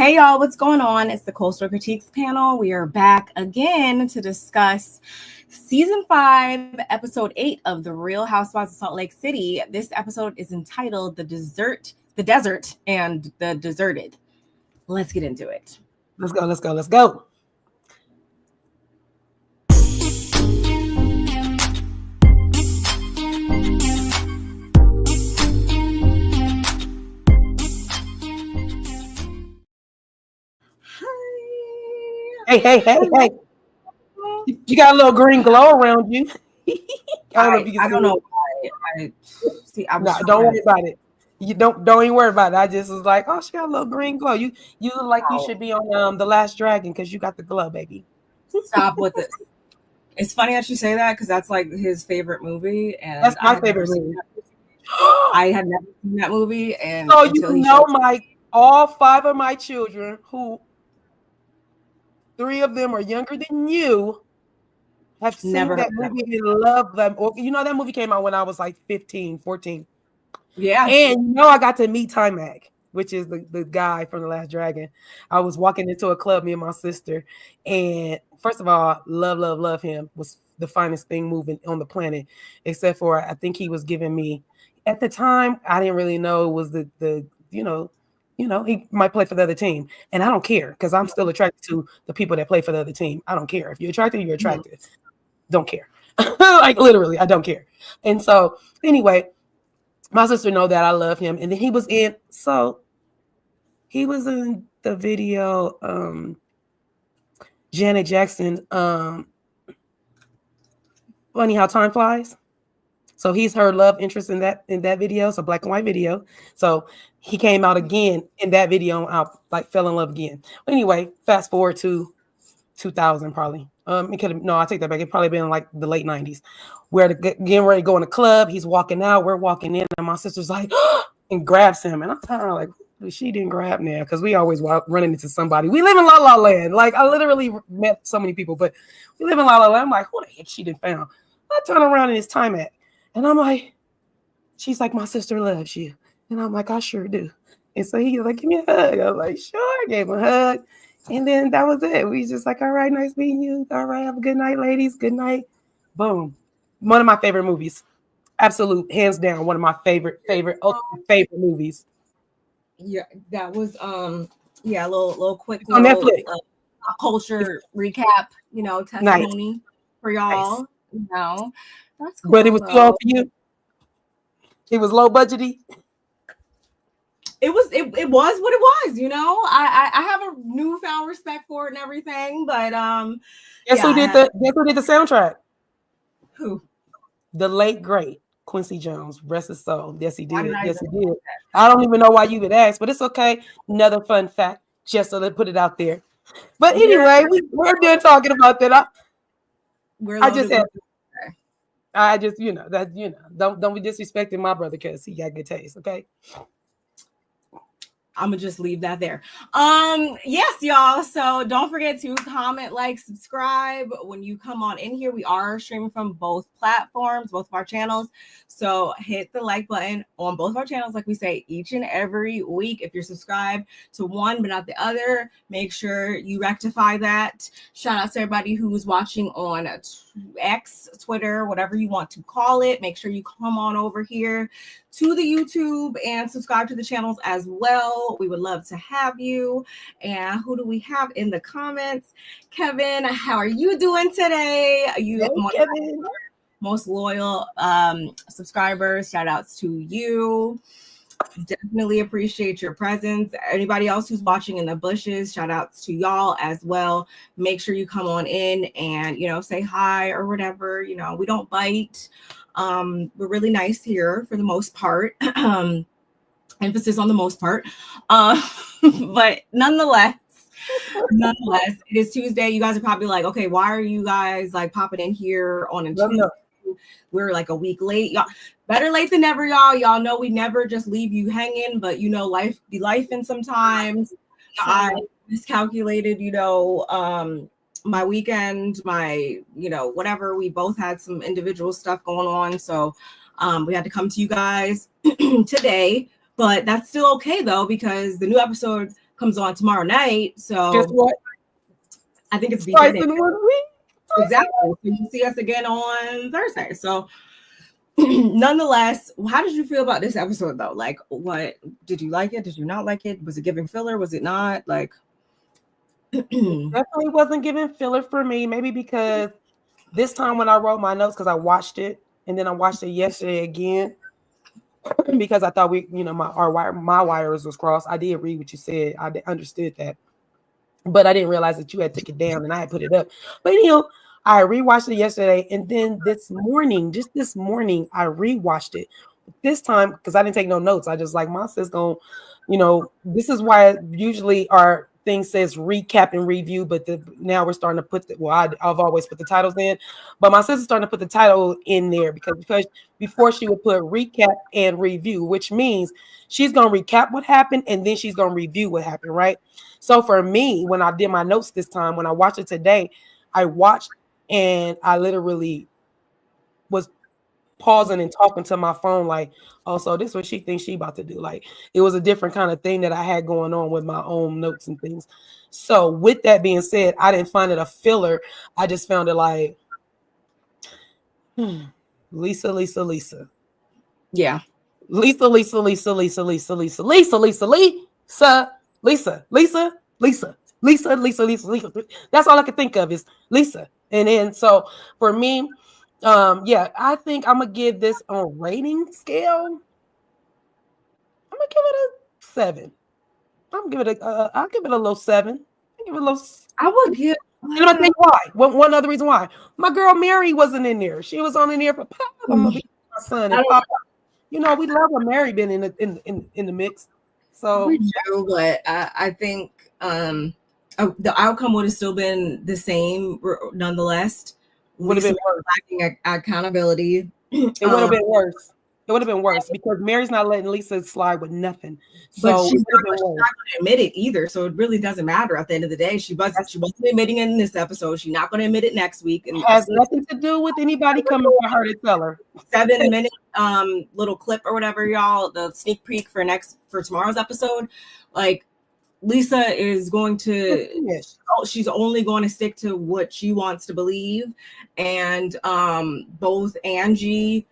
Hey y'all, what's going on? It's the Coastal Critiques panel. We are back again to discuss season 5, episode 8 of The Real Housewives of Salt Lake City. This episode is entitled The Desert, and the Deserted. Let's get into it. Let's go. Hey. You got a little green glow around you. I don't know why. Don't worry about it. You don't even worry about it. I just was like, oh, she got a little green glow. You look like you should be on The Last Dragon because you got the glow, baby. Stop with it. It's funny that you say that because that's like his favorite movie, and that's my favorite movie. I had never seen that movie, and so you know all 5 of my children, who 3 of them are younger than you, have seen that movie and love them. You know, that movie came out when I was like 15, 14. Yeah. And I got to meet T-Mac, which is the guy from The Last Dragon. I was walking into a club, me and my sister. And first of all, love him. Was the finest thing moving on the planet. Except for, I think he was giving me, at the time, I didn't really know it was he might play for the other team. And I don't care because I'm still attracted to the people that play for the other team. I don't care. If you're attracted, you're attracted. Mm-hmm. Don't care. Like literally, I don't care. And so anyway, my sister know that I love him. And then he was in the video, Janet Jackson, Funny How Time Flies. So he's her love interest in that video. It's a black and white video. So he came out again in that video. I fell in love again. Anyway, fast forward to 2000 probably. I take that back. It probably been like the late 90s, where getting ready to go in the club. He's walking out. We're walking in, and my sister's like, and grabs him, and I'm kind of like, she didn't grab now because we always running into somebody. We live in La La Land. Like I literally met so many people, but we live in La La Land. I'm like, who the heck she didn't found? I turn around and it's T-Mac. And I'm like, she's like, my sister loves you. And I'm like, I sure do. And so he's like, give me a hug. I was like, sure. I gave him a hug. And then that was it. We just like, all right, nice meeting you. All right, have a good night, ladies. Good night. Boom. One of my favorite movies. Absolute, hands down, one of my favorite movies. Yeah, that was a little quick on Netflix. Culture recap, testimony for y'all. Nice. That's cool, but it was too old for you. It was low budgety. It was what it was, I have a newfound respect for it and everything, but guess who did the soundtrack? Who? The late great Quincy Jones, rest his soul. Yes, he did. Yes, he did. I don't even know why you would ask, but it's okay. Another fun fact, just so they put it out there. But anyway, we're done talking about that. Don't be disrespecting my brother because he got good taste, okay? I'm gonna just leave that there. Yes, y'all. So don't forget to comment, like, subscribe. When you come on in here, we are streaming from both platforms, both of our channels. So hit the like button on both of our channels, like we say each and every week. If you're subscribed to one but not the other, make sure you rectify that. Shout out to everybody who's watching on X, Twitter, whatever you want to call it. Make sure you come on over here to the YouTube and subscribe to the channels as well. We would love to have you. And who do we have in the comments? Kevin, how are you doing today? Kevin. Most loyal subscribers. Shout outs to you. Definitely appreciate your presence. Anybody else who's watching in the bushes, shout outs to y'all as well. Make sure you come on in and say hi or whatever. We don't bite. We're really nice here for the most part. Emphasis on the most part. But nonetheless, it is Tuesday. You guys are probably like, okay, why are you guys like popping in here on a Tuesday? We're like a week late. Y'all, better late than never, y'all. Y'all know we never just leave you hanging, but life be lifing sometimes. I miscalculated, my weekend, my, whatever. We both had some individual stuff going on. So we had to come to you guys today, but that's still okay though, because the new episode comes on tomorrow night. Guess So what? I think it's Twice beginning. in 1 week. Exactly. So you see us again on Thursday. So nonetheless, how did you feel about this episode though? Like, what did you like it? Did you not like it? Was it giving filler? Was it not? Like, definitely wasn't giving filler for me. Maybe because this time when I wrote my notes, because I watched it and then I watched it yesterday again because I thought my wires was crossed. I did read what you said. I understood that, but I didn't realize that you had took it down and I had put it up. But I rewatched it yesterday, and then this morning, I rewatched it. This time, because I didn't take no notes, I just like my sis going, this is why usually our thing says recap and review, but now we're starting to put I've always put the titles in, but my sister's starting to put the title in there because before she would put recap and review, which means she's gonna recap what happened and then she's gonna review what happened, right? So for me, when I did my notes this time, when I watched it today, I watched and I literally was pausing and talking to my phone like, oh, so this is what she thinks she about to do. Like, it was a different kind of thing that I had going on with my own notes and things. So with that being said, I didn't find it a filler. I just found it like, Lisa. yeah. Lisa. That's all I can think of is Lisa. And then so for me, I think I'm gonna give this on rating scale. I'm gonna give it a 7. I'll give it a low 7. I would give. And I'm gonna tell you why. One other reason why. My girl Mary wasn't in there. She was on in there for Pop. I'm gonna be my son and Pop. We love a Mary being in the mix. So we do, but I think the outcome would have still been the same nonetheless. Would have been worse. Lacking accountability. It would have been worse. It would have been worse because Mary's not letting Lisa slide with nothing. So but she's not going to admit it either. So it really doesn't matter at the end of the day. She wasn't admitting it in this episode. She's not going to admit it next week. And it has nothing to do with anybody coming for her to tell her. 7-minute little clip or whatever, y'all. The sneak peek for tomorrow's episode. Like, Lisa is going to, she's only going to stick to what she wants to believe. And both Angie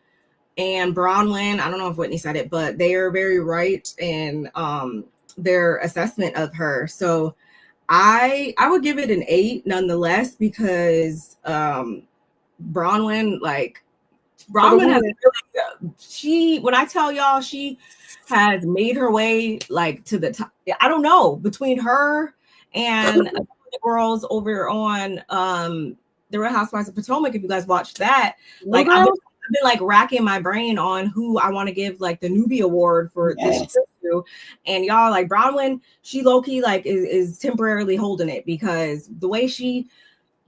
and Bronwyn, I don't know if Whitney said it, but they are very right in their assessment of her. So I would give it an 8 nonetheless, because Bronwyn has really, when I tell y'all, she has made her way like to the top. I don't know, between her and the girls over on the Real Housewives of Potomac, if you guys watched that, like I've been like racking my brain on who I want to give like the newbie award for this to. And y'all, like Bronwyn, she low-key like is temporarily holding it, because the way she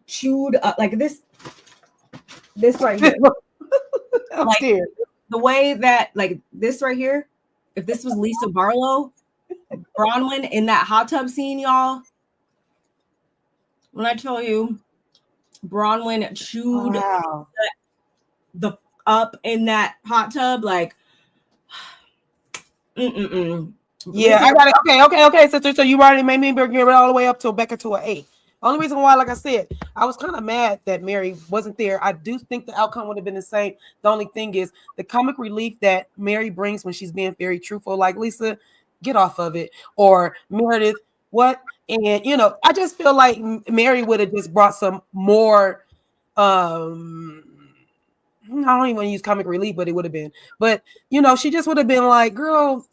chewed up like this right here. Like, the way that like this right here, if this was Lisa Barlow, Bronwyn in that hot tub scene, y'all, when I tell you Bronwyn chewed the up in that hot tub, like yeah, I got it. Okay, sister. So you already made me bring it all the way up to back to an 8. Only reason why, like I said, I was kind of mad that Mary wasn't there. I do think the outcome would have been the same. The only thing is the comic relief that Mary brings when she's being very truthful, like, Lisa, get off of it. Or Meredith, what? And, I just feel like Mary would have just brought some more, I don't even want to use comic relief, but it would have been. But, she just would have been like, girl,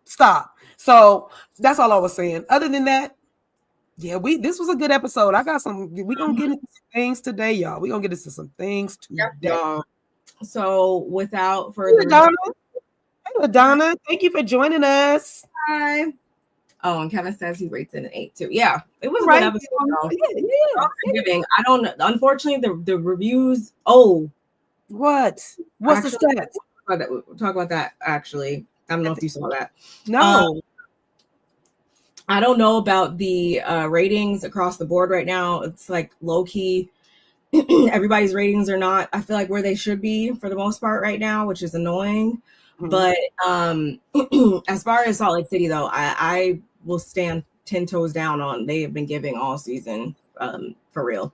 stop. So that's all I was saying. Other than that, yeah, this was a good episode. I got we're going to get into some things today, y'all. We're going to get into some things today. Yep. So without further ado, Donna, thank you for joining us. Hi. Oh, and Kevin says he rates it an 8 too. Yeah, it was a good episode. Yeah. I don't know. Unfortunately, the reviews. Oh, what's the stats? We'll talk about that. Actually, I don't know if you saw that. No. I don't know about the ratings across the board right now. It's like low key. Everybody's ratings are not, I feel like, where they should be for the most part right now, which is annoying. But as far as Salt Lake City, though, I will stand 10 toes down on they have been giving all season, for real.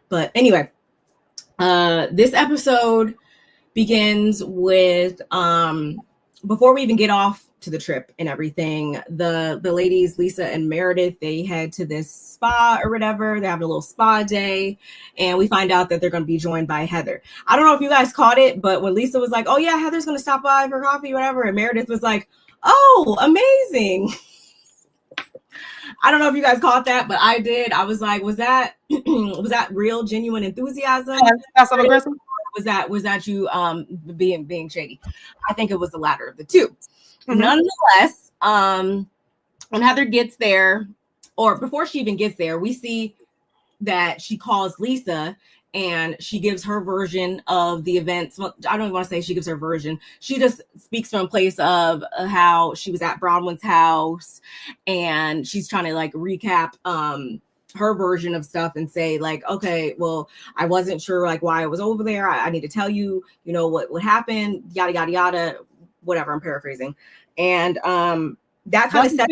But anyway, this episode begins with before we even get off to the trip and everything, the ladies, Lisa and Meredith, they head to this spa or whatever. They're having a little spa day, and we find out that they're going to be joined by Heather. I don't know if you guys caught it, but when Lisa was like, oh yeah, Heather's going to stop by for coffee or whatever, and Meredith was like, oh, amazing. I don't know if you guys caught that, but I did. I was like, was that real, genuine enthusiasm? Passive aggressive? Was that you being shady? I think it was the latter of the two. Nonetheless, when Heather gets there, or before she even gets there, we see that she calls Lisa and she gives her version of the events. Well, I don't even want to say she gives her version. She just speaks from a place of how she was at Bronwyn's house, and she's trying to like recap her version of stuff and say like, okay, well, I wasn't sure like why I was over there. I need to tell you, you know, what happened, yada, yada, yada, whatever. I'm paraphrasing. And that kind of sets that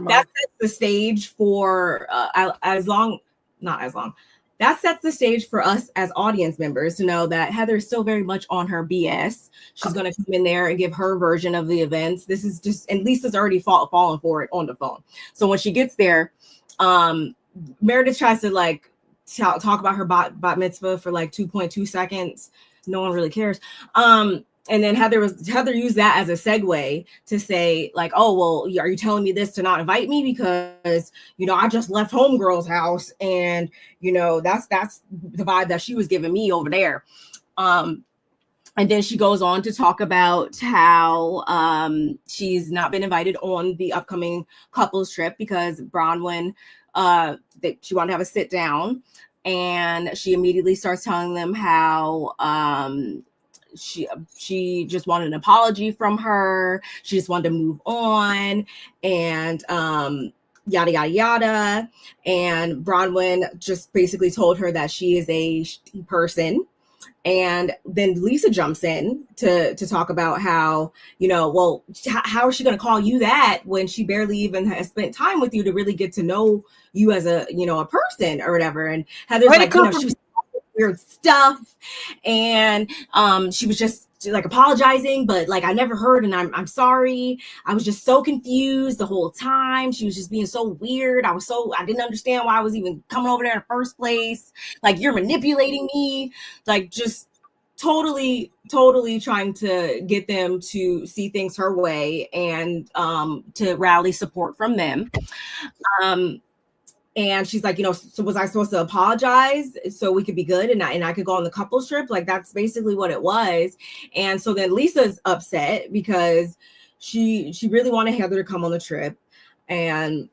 sets the stage for that sets the stage for us as audience members to know that Heather is still very much on her BS. She's going to come in there and give her version of the events. This is just, and Lisa's already fallen for it on the phone. So when she gets there, Meredith tries to like talk about her bat mitzvah for like 2.2 seconds. No one really cares. And then Heather used that as a segue to say like, oh, well, are you telling me this to not invite me? Because, you know, I just left homegirl's house and, you know, that's the vibe that she was giving me over there. And then she goes on to talk about how she's not been invited on the upcoming couples trip because Bronwyn, she wanted to have a sit down, and she immediately starts telling them how she just wanted an apology from her. She just wanted to move on, and yada yada yada. And Bronwyn just basically told her that she is a person. And then Lisa jumps in to talk about how, you know, well, how is she going to call you that when she barely even has spent time with you to really get to know you as a, you know, a person or whatever. And Heather's like, you know, she was weird stuff, and she was just like apologizing, but like I never heard, and I'm sorry. I was just so confused the whole time. She was just being so weird. I didn't understand why I was even coming over there in the first place. Like, you're manipulating me, like just totally trying to get them to see things her way and to rally support from them. And she's like, you know, so was I supposed to apologize so we could be good and I could go on the couples trip? Like, that's basically what it was. And so then Lisa's upset because she really wanted Heather to come on the trip. And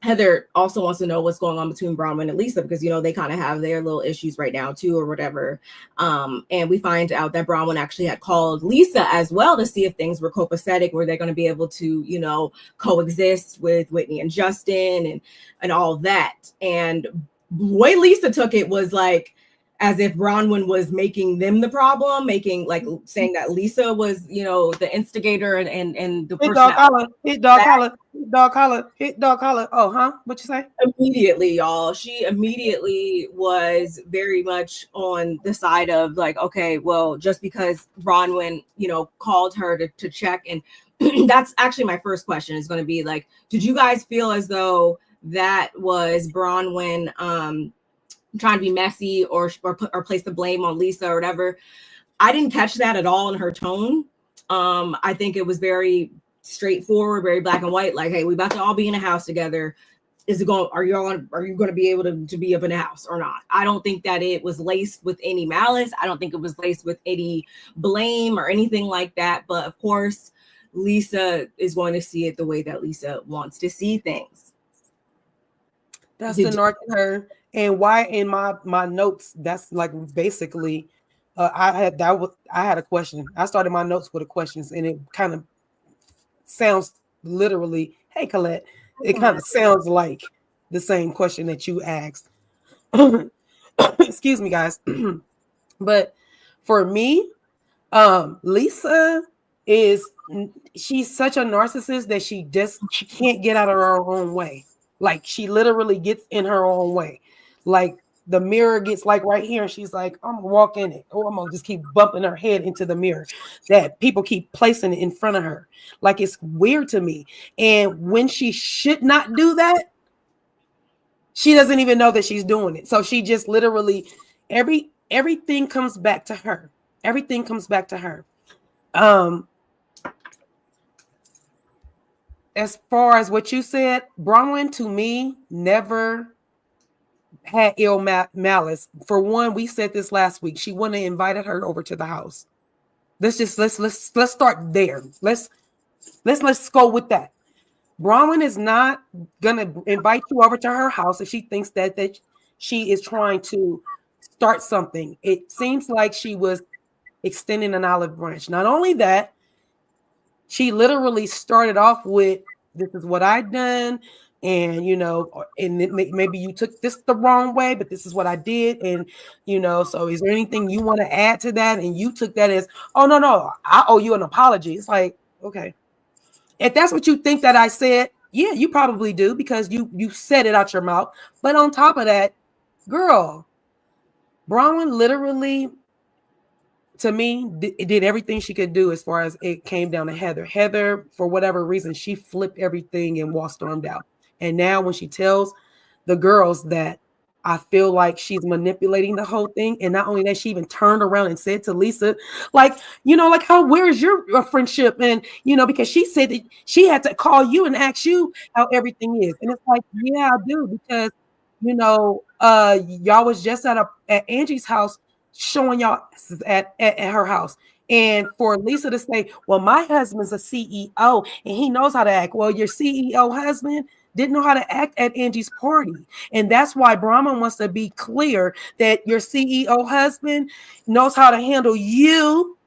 Heather also wants to know what's going on between Bronwyn and Lisa because, you know, they kind of have their little issues right now too or whatever. And we find out that Bronwyn actually had called Lisa as well to see if things were copacetic, were they going to be able to, you know, coexist with Whitney and Justin and all that. And the way Lisa took it was like, as if Bronwyn was making them the problem, saying that Lisa was, you know, the instigator and the person. Hit dog collar. Oh, huh? What you say? Immediately, y'all. She immediately was very much on the side of like, okay, well, just because Bronwyn, you know, called her to check. And that's actually my first question is going to be like, did you guys feel as though that was Bronwyn trying to be messy or place the blame on Lisa or whatever? I didn't catch that at all in her tone. I think it was very straightforward, very black and white. Like, hey, we about to all be in a house together. Are you going to be able to be up in the house or not? I don't think that it was laced with any malice. I don't think it was laced with any blame or anything like that. But of course, Lisa is going to see it the way that Lisa wants to see things. That's the narc in her. And why in my notes, that's like basically, I had a question. I started my notes with a question, and it kind of sounds literally, hey Colette, it kind of sounds like the same question that you asked. Excuse me, guys. But for me, Lisa she's such a narcissist that she can't get out of her own way. Like she literally gets in her own way. Like the mirror gets like right here, and she's like, I'm gonna walk in it, or I'm gonna just keep bumping her head into the mirror. That people keep placing it in front of her. Like it's weird to me. And when she should not do that, she doesn't even know that she's doing it. So she just literally everything comes back to her. Everything comes back to her. As far as what you said, Bronwyn to me never had ill malice. For one, we said this last week. She wouldn't have invited her over to the house. Let's start there. Let's go with that. Bronwyn is not gonna invite you over to her house if she thinks that she is trying to start something. It seems like she was extending an olive branch. Not only that, she literally started off with, this is what I've done, and and maybe you took this the wrong way, but this is what I did, and so is there anything you want to add to that? And you took that as, oh no, I owe you an apology. It's like, okay, if that's what you think that I said, yeah, you probably do, because you said it out your mouth. But on top of that, girl, Bronwyn literally, to me, did everything she could do as far as it came down to Heather. Heather, for whatever reason, she flipped everything and stormed out. And now when she tells the girls that, I feel like she's manipulating the whole thing. And not only that, she even turned around and said to Lisa, like, like, where is your friendship? And, because she said that she had to call you and ask you how everything is. And it's like, yeah, I do, because, y'all was just at Angie's house showing y'all at her house. And for Lisa to say, well, my husband's a CEO and he knows how to act. Well, your CEO husband didn't know how to act at Angie's party. And that's why Brahma wants to be clear that your CEO husband knows how to handle you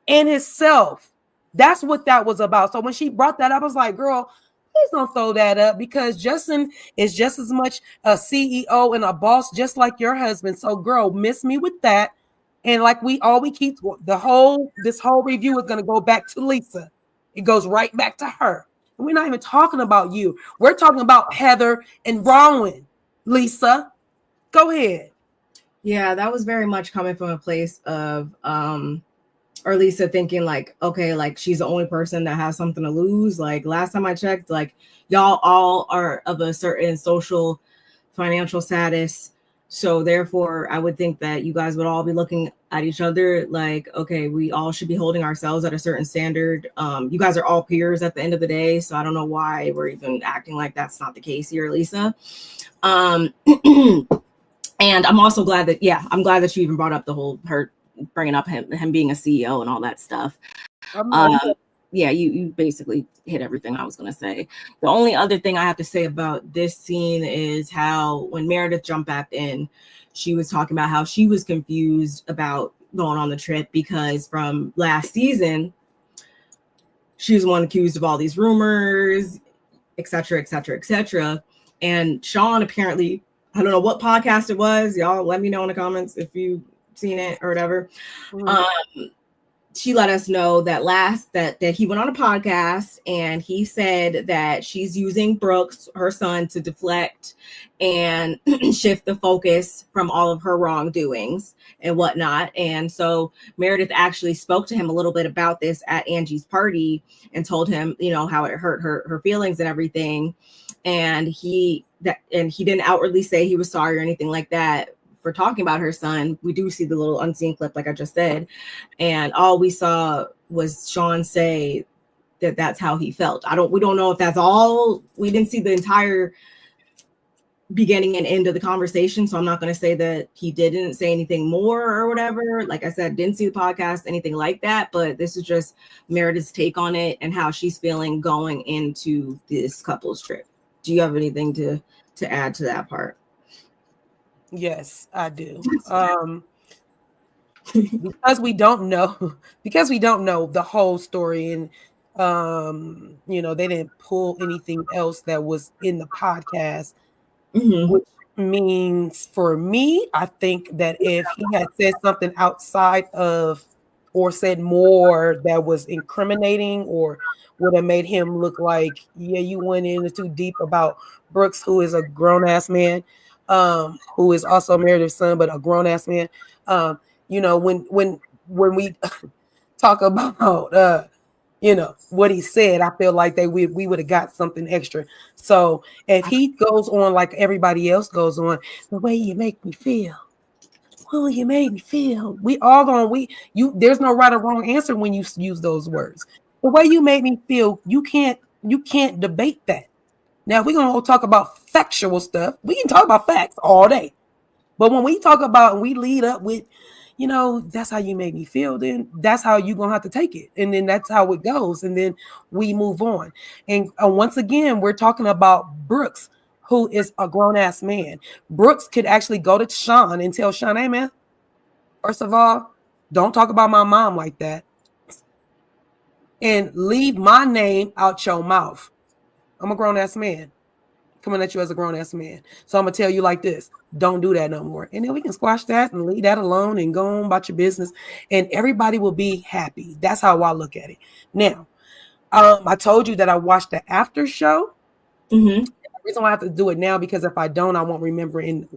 and himself. That's what that was about. So when she brought that up, I was like, girl, please don't throw that up, because Justin is just as much a CEO and a boss, just like your husband. So girl, miss me with that. And like we keep this whole review is going to go back to Lisa. It goes right back to her. And we're not even talking about you. We're talking about Heather and Bronwyn. Lisa, go ahead. Yeah, that was very much coming from a place of or Lisa thinking like, okay, like she's the only person that has something to lose. Like last time I checked, like y'all all are of a certain social, financial status. So therefore, I would think that you guys would all be looking at each other like, okay, we all should be holding ourselves at a certain standard. You guys are all peers at the end of the day. So I don't know why we're even acting like that's not the case here, Lisa. And I'm also glad that, I'm glad that you even brought up the whole, her bringing up him being a CEO and all that stuff. Yeah, you basically hit everything I was going to say. The only other thing I have to say about this scene is how when Meredith jumped back in, she was talking about how she was confused about going on the trip because from last season, she was one accused of all these rumors, etc., etc., etc. And Sean apparently, I don't know what podcast it was. Y'all let me know in the comments if you've seen it or whatever. She let us know that that he went on a podcast and he said that she's using Brooks, her son, to deflect and shift the focus from all of her wrongdoings and whatnot. And so Meredith actually spoke to him a little bit about this at Angie's party and told him, how it hurt her feelings and everything. And he didn't outwardly say he was sorry or anything like that for talking about her son. We do see the little unseen clip, like I just said, and all we saw was Sean say that that's how he felt. We don't know if that's all. We didn't see the entire beginning and end of the conversation, so I'm not going to say that he didn't say anything more or whatever. Like I said, didn't see the podcast, anything like that, but this is just Meredith's take on it and how she's feeling going into this couple's trip. Do you have anything to add to that part? Yes, I do. Because we don't know the whole story, and they didn't pull anything else that was in the podcast, which means for me, I think that if he had said something outside of or said more that was incriminating or would have made him look like, yeah, you went in too deep about Brooks, who is a grown-ass man, who is also Meredith's son, but a grown-ass man. You know, when we talk about what he said, I feel like we would have got something extra. So if he goes on like everybody else goes on, the way you make me feel. Well, you made me feel. We all gonna there's no right or wrong answer when you use those words. The way you made me feel, you can't debate that. Now we're gonna talk about factual stuff. We can talk about facts all day. But when we talk about and we lead up with, that's how you made me feel, then that's how you're going to have to take it. And then that's how it goes. And then we move on. And once again, we're talking about Brooks, who is a grown-ass man. Brooks could actually go to Sean and tell Sean, hey, man, first of all, don't talk about my mom like that. And leave my name out your mouth. I'm a grown-ass man. Coming at you as a grown-ass man. So I'm going to tell you like this. Don't do that no more. And then we can squash that and leave that alone and go on about your business. And everybody will be happy. That's how I look at it. Now, I told you that I watched the after show. Mm-hmm. The reason why I have to do it now, because if I don't, I won't remember in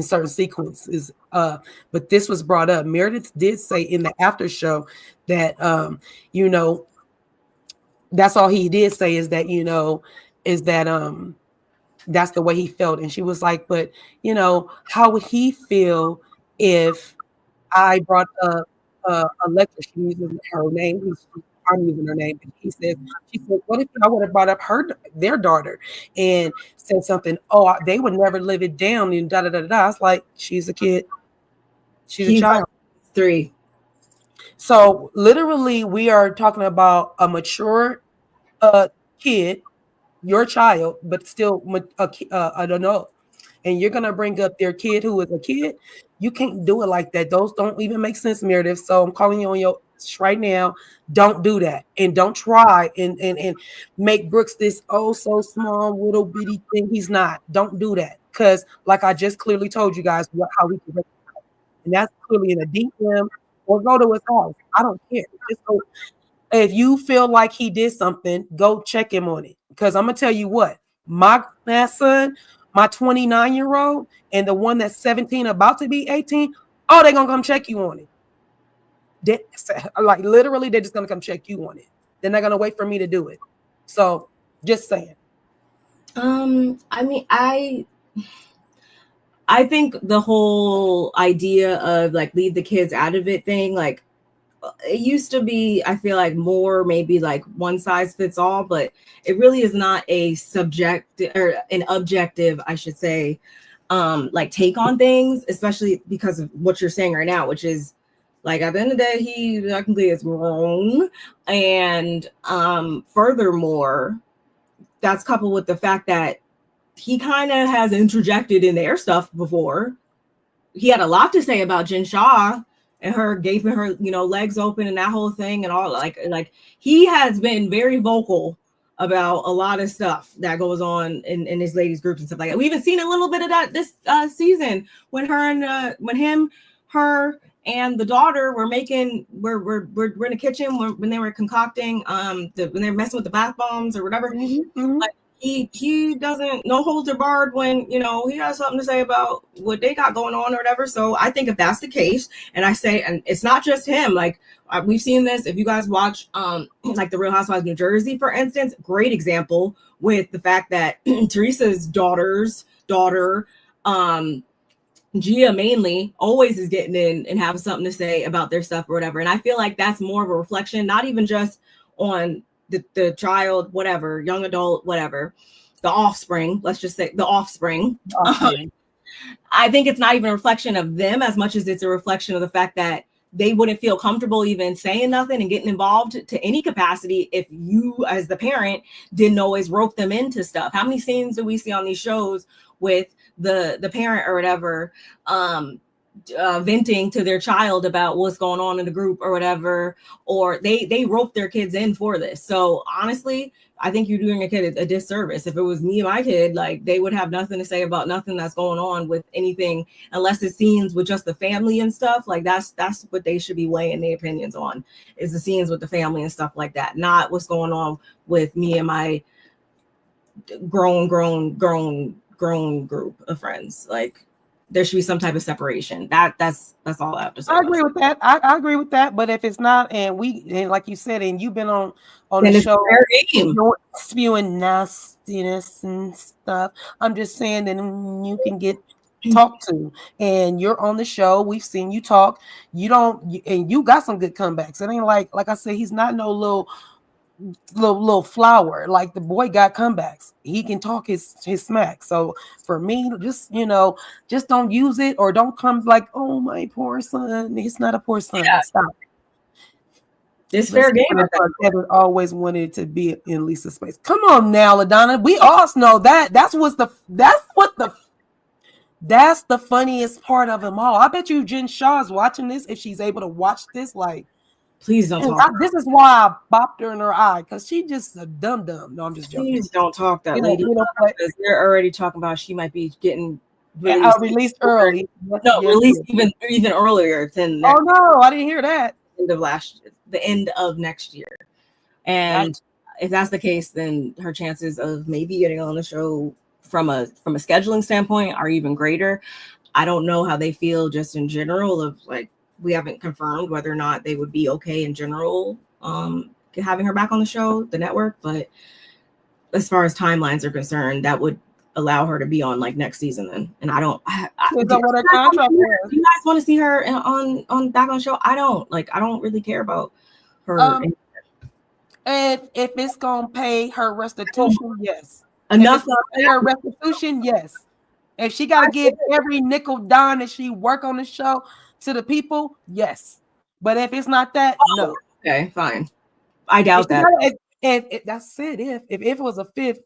certain sequences. But this was brought up. Meredith did say in the after show that, that's all he did say is that, that's the way he felt. And she was like, but, how would he feel if I brought up a lecture? She uses her name. I'm using her name. She said, what if I would have brought up their daughter and said something? Oh, they would never live it down. And da da da da. I was like, she's a kid. She's a child. 3. So literally, we are talking about a mature kid, your child, but still an adult, and you're gonna bring up their kid who is a kid. You can't do it like that. Those don't even make sense, Meredith. So I'm calling you on your right now. Don't do that, and don't try and make Brooks this so small little bitty thing. He's not. Don't do that, because like I just clearly told you guys how we can, and that's clearly in a DM or go to his house. I don't care. Just go. If you feel like he did something, go check him on it. Because I'm going to tell you what, my son, my 29-year-old, and the one that's 17, about to be 18, they're going to come check you on it. Like literally, they're just going to come check you on it. They're not going to wait for me to do it. So just saying. I mean, I think the whole idea of like leave the kids out of it thing, like, it used to be, I feel like more maybe like one size fits all, but it really is not a subject or an objective, I should say, like take on things, especially because of what you're saying right now, which is like at the end of the day, he technically is grown. And furthermore, that's coupled with the fact that he kind of has interjected in their stuff before. He had a lot to say about Jen Shaw and her gaping her, legs open and that whole thing and all, like he has been very vocal about a lot of stuff that goes on in his ladies groups and stuff like that. We even seen a little bit of that this season when her and the daughter were making, we're in the kitchen when they were concocting, when they were messing with the bath bombs or whatever. Mm-hmm. Like, he doesn't, no holds are barred when, he has something to say about what they got going on or whatever. So I think if that's the case, and I say, and it's not just him, like we've seen this, if you guys watch like the Real Housewives of New Jersey, for instance, great example with the fact that Teresa's daughter, Gia mainly, always is getting in and having something to say about their stuff or whatever. And I feel like that's more of a reflection, not even just on the child, whatever, young adult, whatever, the offspring, let's just say the offspring. I think it's not even a reflection of them as much as it's a reflection of the fact that they wouldn't feel comfortable even saying nothing and getting involved to any capacity if you as the parent didn't always rope them into stuff. How many scenes do we see on these shows with the parent or whatever venting to their child about what's going on in the group or whatever, or they rope their kids in for this? So honestly, I think you're doing a kid a disservice. If it was me and my kid, like they would have nothing to say about nothing that's going on with anything, unless it's scenes with just the family and stuff. Like that's what they should be weighing their opinions on, is the scenes with the family and stuff like that, not what's going on with me and my grown group of friends. Like there should be some type of separation. That's all I have to say. I agree with that. I agree with that. But if it's not, and like you said, and you've been on the show spewing nastiness and stuff, I'm just saying that you can get talked to, and you're on the show. We've seen you talk. And you got some good comebacks. It ain't like I said, he's not no little flower. Like the boy got comebacks. He can talk his smack. So for me, just don't use it, or don't come like, oh my poor son. He's not a poor son. Yeah. Stop. This fair game. Ever always wanted to be in Lisa's space. Come on now, LaDonna. We all know that. That's the funniest part of them all. I bet you Jen Shaw is watching this. If she's able to watch this, like, please don't talk. This is why I bopped her in her eye, because she just a dumb. No, I'm just joking. Please don't talk that lady. Because they're already talking about she might be getting released early. No, released even earlier than. Oh no, I didn't hear that. The end of next year, and if that's the case, then her chances of maybe getting on the show from a scheduling standpoint are even greater. I don't know how they feel just in general of like. We haven't confirmed whether or not they would be okay in general having her back on the show, the network. But as far as timelines are concerned, that would allow her to be on like next season then. And I don't. Do you guys want to see her on back on the show? I don't really care about her. And if it's gonna pay her restitution, yes. Enough to pay her restitution, yes. If she gotta give every nickel dime that she work on the show to the people, yes. But if it's not that, no. Okay, fine. I doubt that. That's it. If it was a fifth,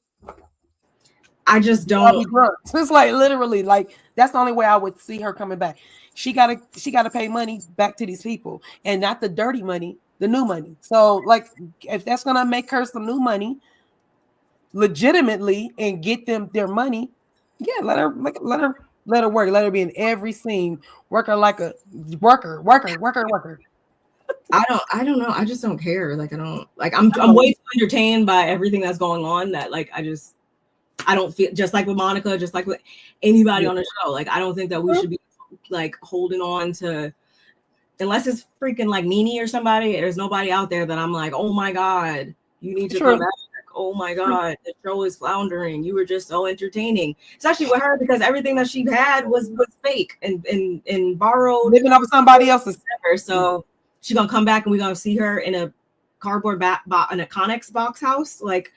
I just don't. It's like literally, like that's the only way I would see her coming back. She gotta pay money back to these people, and not the dirty money, the new money. So, like, if that's gonna make her some new money, legitimately, and get them their money, yeah, let her work. Let her be in every scene. Work her like a worker. I don't know. I just don't care. Like I don't like. I'm way too entertained by everything that's going on. That like I don't feel, just like with Monica, just like with anybody on the show. Like I don't think that we should be like holding on to, unless it's freaking like Nene or somebody. There's nobody out there that I'm like, oh my god, you need to come back. Oh my god, the show is floundering. You were just so entertaining, especially with her, because everything that she had was fake and borrowed, living off of somebody else's. So she's gonna come back and we're gonna see her in a cardboard in a Connex box house. Like,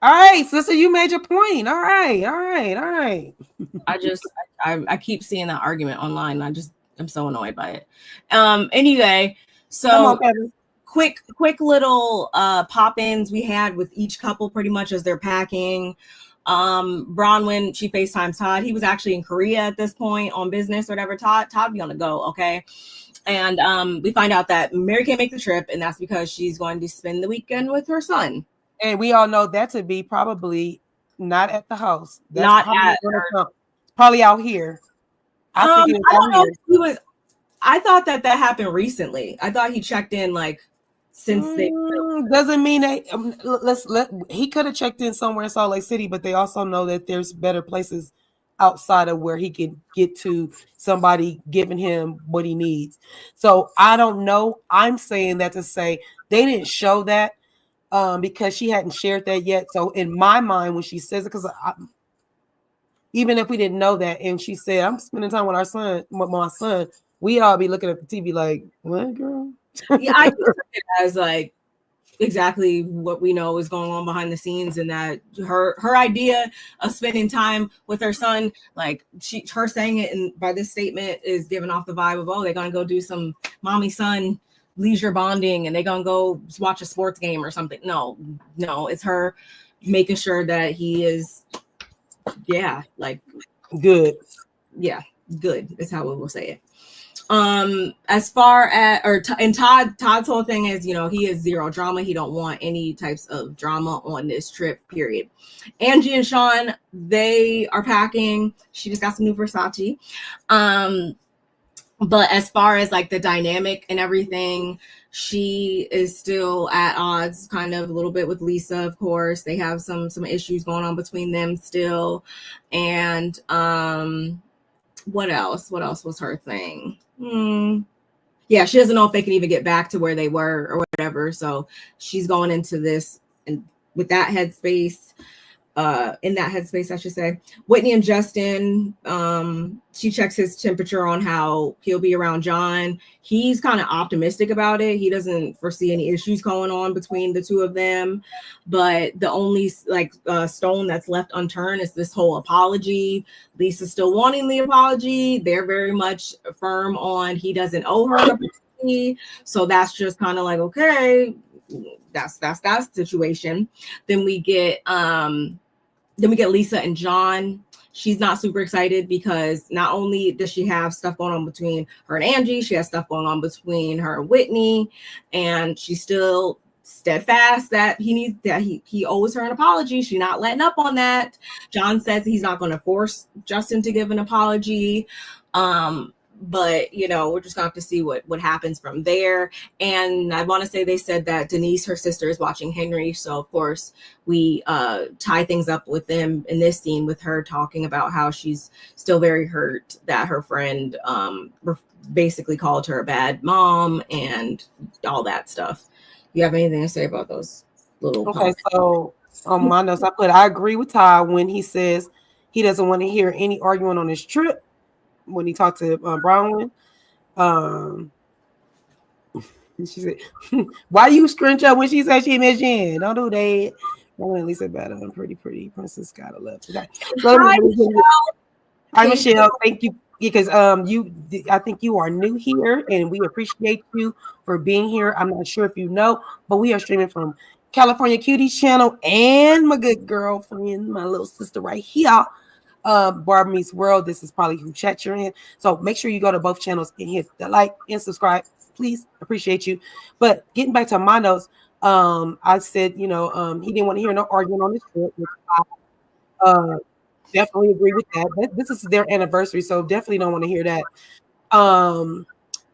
all right, sister, you made your point. All right. I keep seeing that argument online. I'm so annoyed by it. Anyway, so. Come on, Kevin. Quick little pop-ins we had with each couple pretty much as they're packing. Bronwyn, she FaceTimes Todd. He was actually in Korea at this point on business or whatever. Todd be on the go, okay? And we find out that Mary can't make the trip, and that's because she's going to spend the weekend with her son. And we all know that to be probably not at the house. That's not at her. Probably out here. I don't know if he was. I thought that happened recently. I thought he checked in like since they doesn't mean that he could have checked in somewhere in Salt Lake City, but they also know that there's better places outside of where he can get to somebody giving him what he needs. So I don't know. I'm saying that to say they didn't show that because she hadn't shared that yet. So in my mind, when she says it, because even if we didn't know that, and she said, I'm spending time with my son, we all be looking at the TV like, what, girl? Yeah, I think it as like exactly what we know is going on behind the scenes, and that her idea of spending time with her son, like her saying it and by this statement is giving off the vibe of, oh, they're gonna go do some mommy son leisure bonding and they're gonna go watch a sports game or something. No, it's her making sure that he is good. Yeah, good is how we will say it. As far as and Todd's whole thing is, you know, he is zero drama. He don't want any types of drama on this trip, period. Angie and Sean, they are packing. She just got some new Versace. But as far as like the dynamic and everything, she is still at odds kind of a little bit with Lisa. Of course, they have some issues going on between them still. And what else was her thing? Yeah, she doesn't know if they can even get back to where they were or whatever. So she's going into this and with that headspace. In that headspace, I should say. Whitney and Justin, she checks his temperature on how he'll be around John. He's kind of optimistic about it. He doesn't foresee any issues going on between the two of them. But the only stone that's left unturned is this whole apology. Lisa's still wanting the apology. They're very much firm on he doesn't owe her an apology. So that's just kind of like, okay, that's that situation. Then we get Lisa and John. She's not super excited because not only does she have stuff going on between her and Angie, she has stuff going on between her and Whitney, and she's still steadfast that he owes her an apology. She's not letting up on that. John says he's not going to force Justin to give an apology. But you know, we're just gonna have to see what happens from there. And I want to say they said that Denise, her sister, is watching Henry, so of course we tie things up with them in this scene with her talking about how she's still very hurt that her friend basically called her a bad mom and all that stuff. You have anything to say about those little okay? So on my notes, I agree with Todd when he says he doesn't want to hear any arguing on his trip. When he talked to Bronwyn, she said, "Why you scrunch up when she said she missed Jen? Don't do that." Bronwyn at least said better. I'm pretty princess. Gotta love today. Hi, Michelle. Hi, Michelle. Thank you because I think you are new here, and we appreciate you for being here. I'm not sure if you know, but we are streaming from California Cuties channel and my good girlfriend, my little sister right here. BarbMeetsWorld. This is probably who chat you're in. So make sure you go to both channels and hit the like and subscribe. Please, appreciate you. But getting back to my notes, I said, you know, he didn't want to hear no arguing on this trip, which I definitely agree with that. This is their anniversary, so definitely don't want to hear that.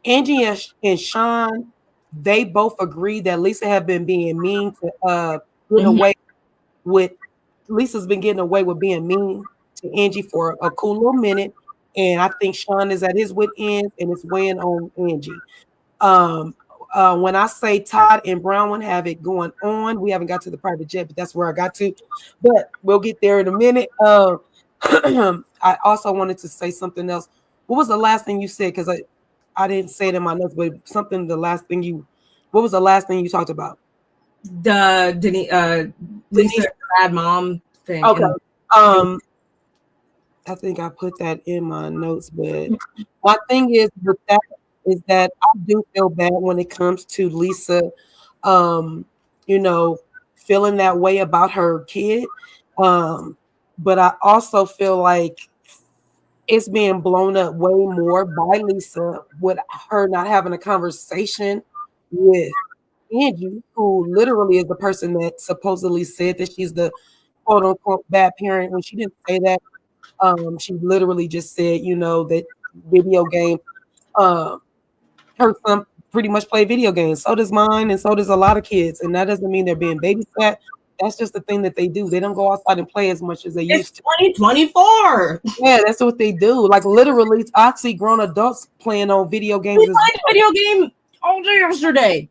Angie and Sean, they both agree that Lisa had been being mean to get away with. Lisa's been getting away with being mean to Angie for a cool little minute, and I think Sean is at his wit end and it's weighing on Angie. When I say Todd and Bronwyn have it going on, we haven't got to the private jet, but that's where I got to. But we'll get there in a minute. I also wanted to say something else. What was the last thing you said? Because I didn't say it in my notes, but something. What was the last thing you talked about? The Lisa bad mom thing. Okay. I think I put that in my notes, but my thing is with that is that I do feel bad when it comes to Lisa, you know, feeling that way about her kid. But I also feel like it's being blown up way more by Lisa with her not having a conversation with Angie, who literally is the person that supposedly said that she's the quote unquote bad parent when she didn't say that. She literally just said, you know, that video game, her son pretty much play video games. So does mine, and so does a lot of kids. And that doesn't mean they're being babysat. That's just the thing that they do. They don't go outside and play as much as they used to. 2024. Yeah, that's what they do. Like literally, I see grown adults playing on video games. We played a video game all day yesterday.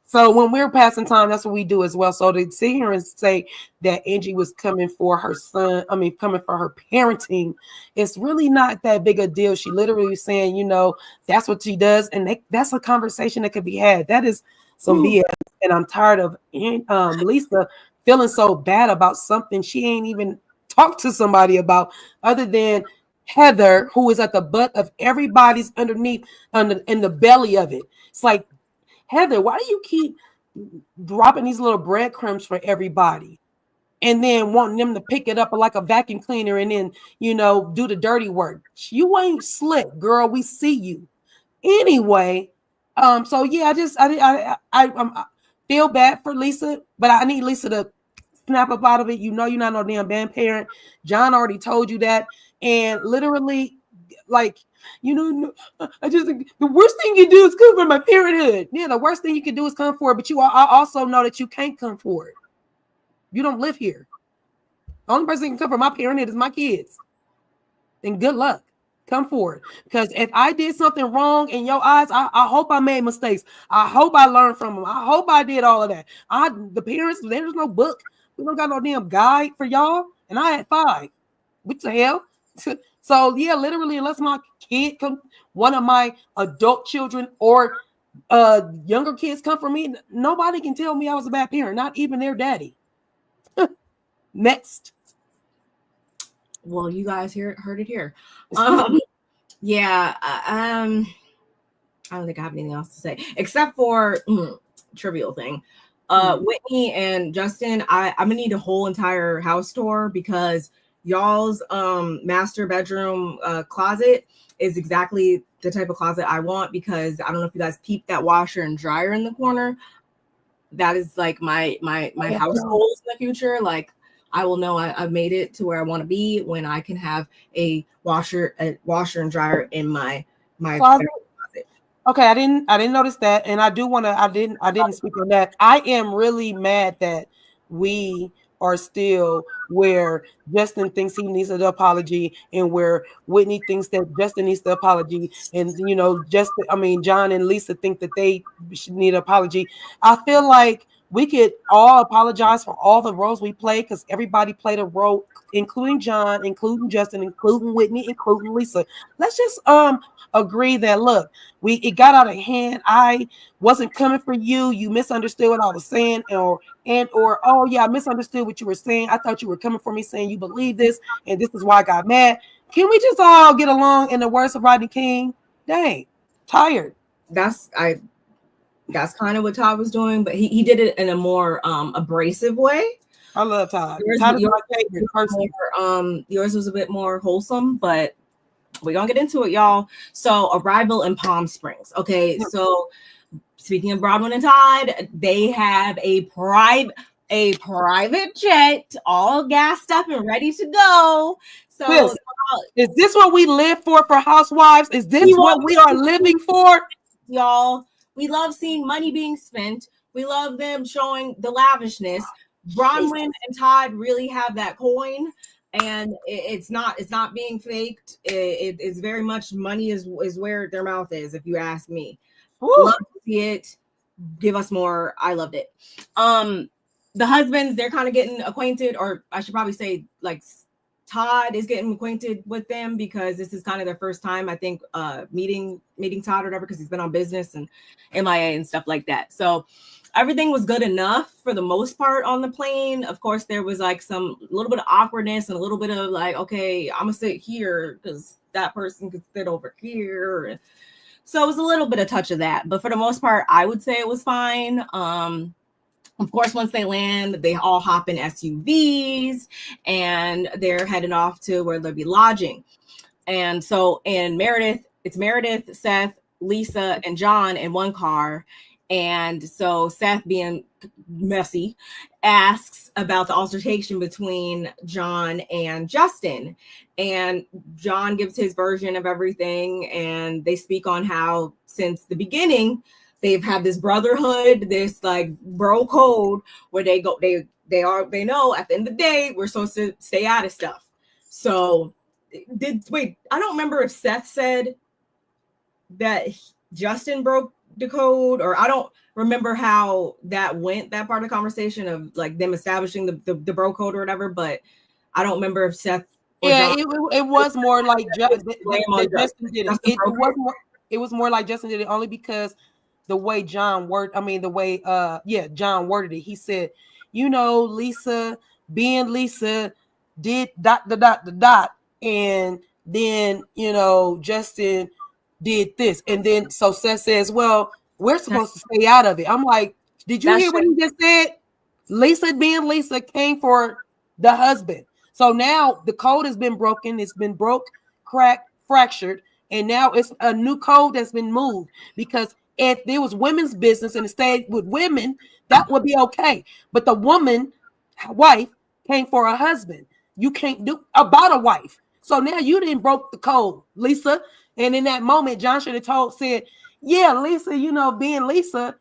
So when we're passing time, that's what we do as well. So to sit here and say that Angie was coming for her son, coming for her parenting, it's really not that big a deal. She literally was saying, you know, that's what she does. And that's a conversation that could be had. That is some BS. And I'm tired of Lisa feeling so bad about something she ain't even talked to somebody about other than Heather, who is at the butt of everybody's underneath in the belly of it. It's like, Heather, why do you keep dropping these little breadcrumbs for everybody and then wanting them to pick it up like a vacuum cleaner and then, you know, do the dirty work? You ain't slick, girl. We see you. Anyway, so yeah, I feel bad for Lisa, but I need Lisa to snap up out of it. You know, you're not no damn band parent. John already told you that, and literally, like, you know, I just the worst thing you do is come for my parenthood. Yeah, the worst thing you can do is come for it, but I also know that you can't come for it. You don't live here. The only person that can come for my parenthood is my kids. And good luck. Come forward. Because if I did something wrong in your eyes, I hope I made mistakes. I hope I learned from them. I hope I did all of that. The parents, there's no book. We don't got no damn guide for y'all. And I had 5. What the hell? So yeah, literally, unless my kid come, one of my adult children or younger kids come from me, nobody can tell me I was a bad parent, not even their daddy. Next. Well, you guys heard it here. Yeah, I don't think I have anything else to say except for trivial thing. Whitney and Justin, I'm gonna need a whole entire house tour because y'all's master bedroom closet is exactly the type of closet I want, because I don't know if you guys peeped that washer and dryer in the corner. That is like my house goals in the future. Like, I will know I've made it to where I want to be when I can have a washer and dryer in my closet. Okay, I didn't notice that, and I do want to. I didn't speak on that. I am really mad that we are still where Justin thinks he needs an apology, and where Whitney thinks that Justin needs the apology, and John and Lisa think that they should need an apology. I feel like we could all apologize for all the roles we play, because everybody played a role, including John, including Justin, including Whitney, including Lisa. Let's just agree that, look, it got out of hand. I wasn't coming for you. You misunderstood what I was saying, or oh yeah, I misunderstood what you were saying. I thought you were coming for me, saying you believe this, and this is why I got mad. Can we just all get along? In the words of Rodney King, dang, tired. That's kind of what Todd was doing, but he did it in a more abrasive way. I love Todd. Todd is my favorite person. Yours was a bit more wholesome, but we're gonna get into it, y'all. So, arrival in Palm Springs. Okay, so speaking of Bronwyn and Todd, they have a private jet, all gassed up and ready to go. So, is this what we live for Housewives? Is this what we are living for, y'all? We love seeing money being spent. We love them showing the lavishness. Bronwyn and Todd really have that coin. And it's not being faked. It is very much money is where their mouth is, if you ask me. Love to see it. Give us more. I loved it. The husbands, they're kind of getting acquainted, or I should probably say, like, Todd is getting acquainted with them, because this is kind of their first time, I think, meeting Todd or whatever, because he's been on business and MIA and stuff like that. So everything was good enough for the most part on the plane. Of course, there was like a little bit of awkwardness and a little bit of like, okay, I'm gonna sit here because that person could sit over here. So it was a little bit of touch of that, but for the most part, I would say it was fine. Of course, once they land, they all hop in SUVs and they're heading off to where they'll be lodging. And so, it's Meredith, Seth, Lisa, and John in one car. And so Seth, being messy, asks about the altercation between John and Justin. And John gives his version of everything. And they speak on how since the beginning, they've had this brotherhood, this like bro code where they know at the end of the day, we're supposed to stay out of stuff. So I don't remember if Seth said that Justin broke the code, or I don't remember how that went, that part of the conversation of like them establishing the bro code or whatever, but I don't remember if Seth it was more like Justin did it. It was more like Justin did it, only because the way John worded it. He said, Lisa being Lisa did ... and then Justin did this, and then so Seth says, well, we're supposed to stay out of it. I'm like, did you hear what he just said? Lisa being Lisa came for the husband. So now the code has been broken. It's been broke, cracked, fractured. And now it's a new code that's been moved, because if there was women's business and it stayed with women, that would be okay. But the woman, wife, came for a husband. You can't do about a wife. So now you didn't broke the code, Lisa. And in that moment, John should have said, yeah, Lisa, being Lisa.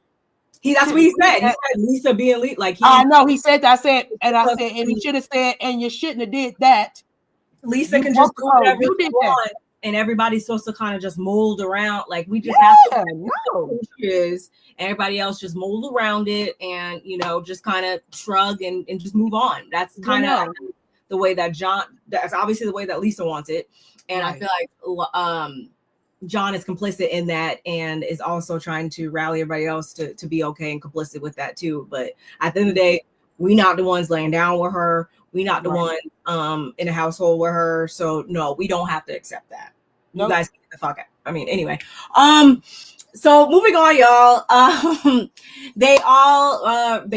That's what he said. He said Lisa being Lisa. Like I know he said that. And he should have said, and you shouldn't have did that. Lisa can just do whatever you did want, and everybody's supposed to kind of just mold around. Like we just have to know and everybody else just mold around it, and just kind of shrug and just move on. That's kind of the way that that's obviously the way that Lisa wants it. And I feel like John is complicit in that, and is also trying to rally everybody else to be okay and complicit with that too. But at the end of the day, we not the ones laying down with her. We not the one in a household with her. So no, we don't have to accept that. You guys can get the fuck out. I mean, anyway. So moving on, y'all. They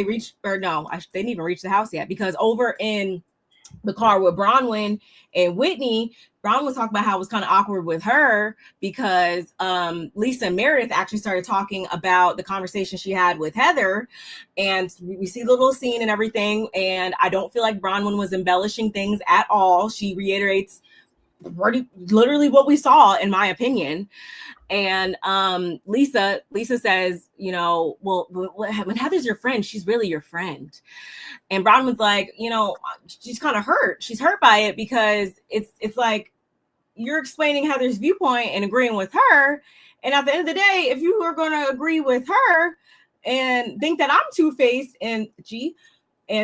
reached, or no, they didn't even reach the house yet, because over in the car with Bronwyn and Whitney, Bronwyn was talking about how it was kind of awkward with her because Lisa and Meredith actually started talking about the conversation she had with Heather, and we see the little scene and everything, and I don't feel like Bronwyn was embellishing things at all. She reiterates literally what we saw, in my opinion. And Lisa says, well, when Heather's your friend, she's really your friend. And Bronwyn's like, she's kind of hurt. She's hurt by it because it's like you're explaining Heather's viewpoint and agreeing with her. And at the end of the day, if you are going to agree with her and think that I'm two-faced and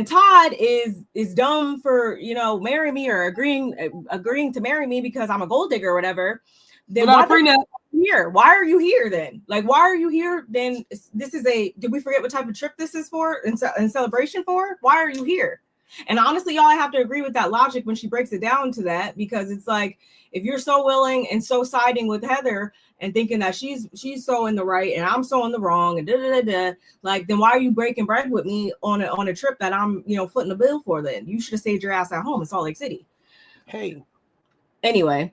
Todd is dumb for, marry me or agreeing to marry me because I'm a gold digger or whatever, then why are you here? Why are you here then? Like, why are you here? Then this is did we forget what type of trip this is for and celebration for? Why are you here? And honestly, y'all, I have to agree with that logic when she breaks it down to that, because it's like, if you're so willing and so siding with Heather and thinking that she's so in the right and I'm so in the wrong and like, then why are you breaking bread with me on a trip that I'm, footing the bill for? Then you should have stayed your ass at home in Salt Lake City. Hey. Anyway,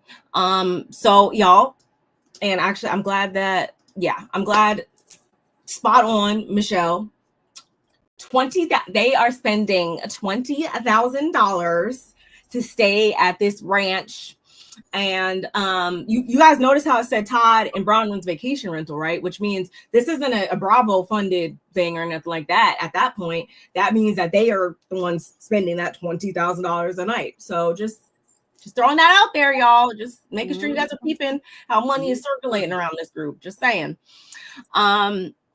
so y'all, and actually I'm glad spot on, Michelle. They are spending $20,000 to stay at this ranch. And you guys notice how it said Todd and Bronwyn's vacation rental, right? Which means this isn't a Bravo funded thing or nothing like that. At that point, that means that they are the ones spending that $20,000 a night. So just throwing that out there, y'all. Just making sure you guys are peeping how money is circulating around this group. Just saying.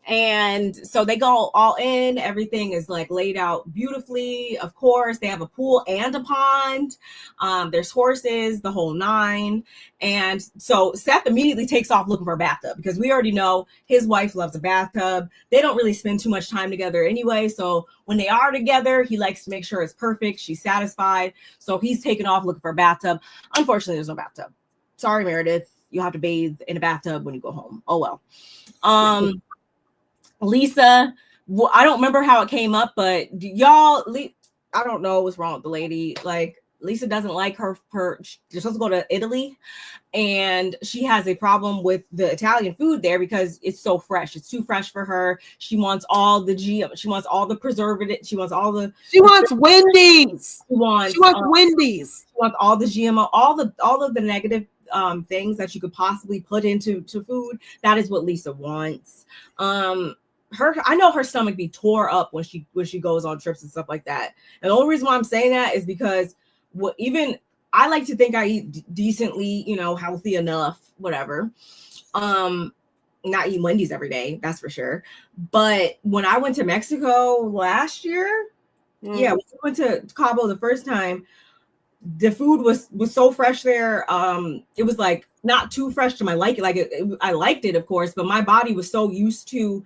And so they go all in. Everything is like laid out beautifully. Of course, they have a pool and a pond. There's horses, the whole nine. And so Seth immediately takes off looking for a bathtub, because we already know his wife loves a bathtub. They don't really spend too much time together anyway. So when they are together, he likes to make sure it's perfect. She's satisfied. So he's taking off looking for a bathtub. Unfortunately, there's no bathtub. Sorry, Meredith. You have to bathe in a bathtub when you go home. Oh, well. Lisa, I don't remember how it came up, but y'all, I don't know what's wrong with the lady. Like, Lisa doesn't like her she's supposed to go to Italy, and she has a problem with the Italian food there because it's so fresh. It's too fresh for her. She wants all the she wants all the preservative. She wants Wendy's. She wants Wendy's. She wants all the GMO, all of the negative things that you could possibly put into food. That is what Lisa wants. I know her stomach be tore up when she goes on trips and stuff like that. And the only reason why I'm saying that is because even I like to think I eat decently, healthy enough, whatever. Not eat Wendy's every day, that's for sure. But when I went to Mexico last year, when we went to Cabo the first time, the food was so fresh there. It was like not too fresh to my liking. Like I liked it, of course, but my body was so used to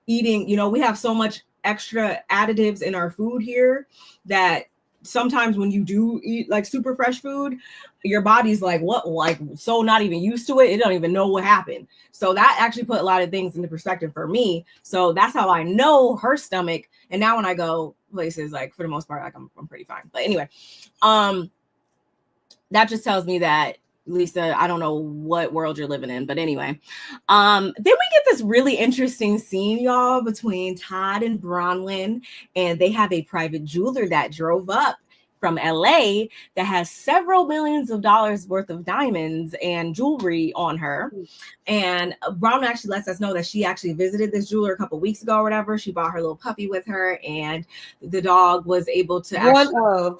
eating. We have so much extra additives in our food here that sometimes when you do eat like super fresh food, your body's like, what? Like, so not even used to it. It don't even know what happened. So that actually put a lot of things into perspective for me. So that's how I know her stomach. And now when I go places, like for the most part, like I'm pretty fine. But anyway, that just tells me that Lisa, I don't know what world you're living in, but anyway. Then we get this really interesting scene, y'all, between Todd and Bronwyn, and they have a private jeweler that drove up from LA that has several millions of dollars worth of diamonds and jewelry on her. And Bronwyn actually lets us know that she actually visited this jeweler a couple weeks ago or whatever. She brought her little puppy with her, and the dog was able to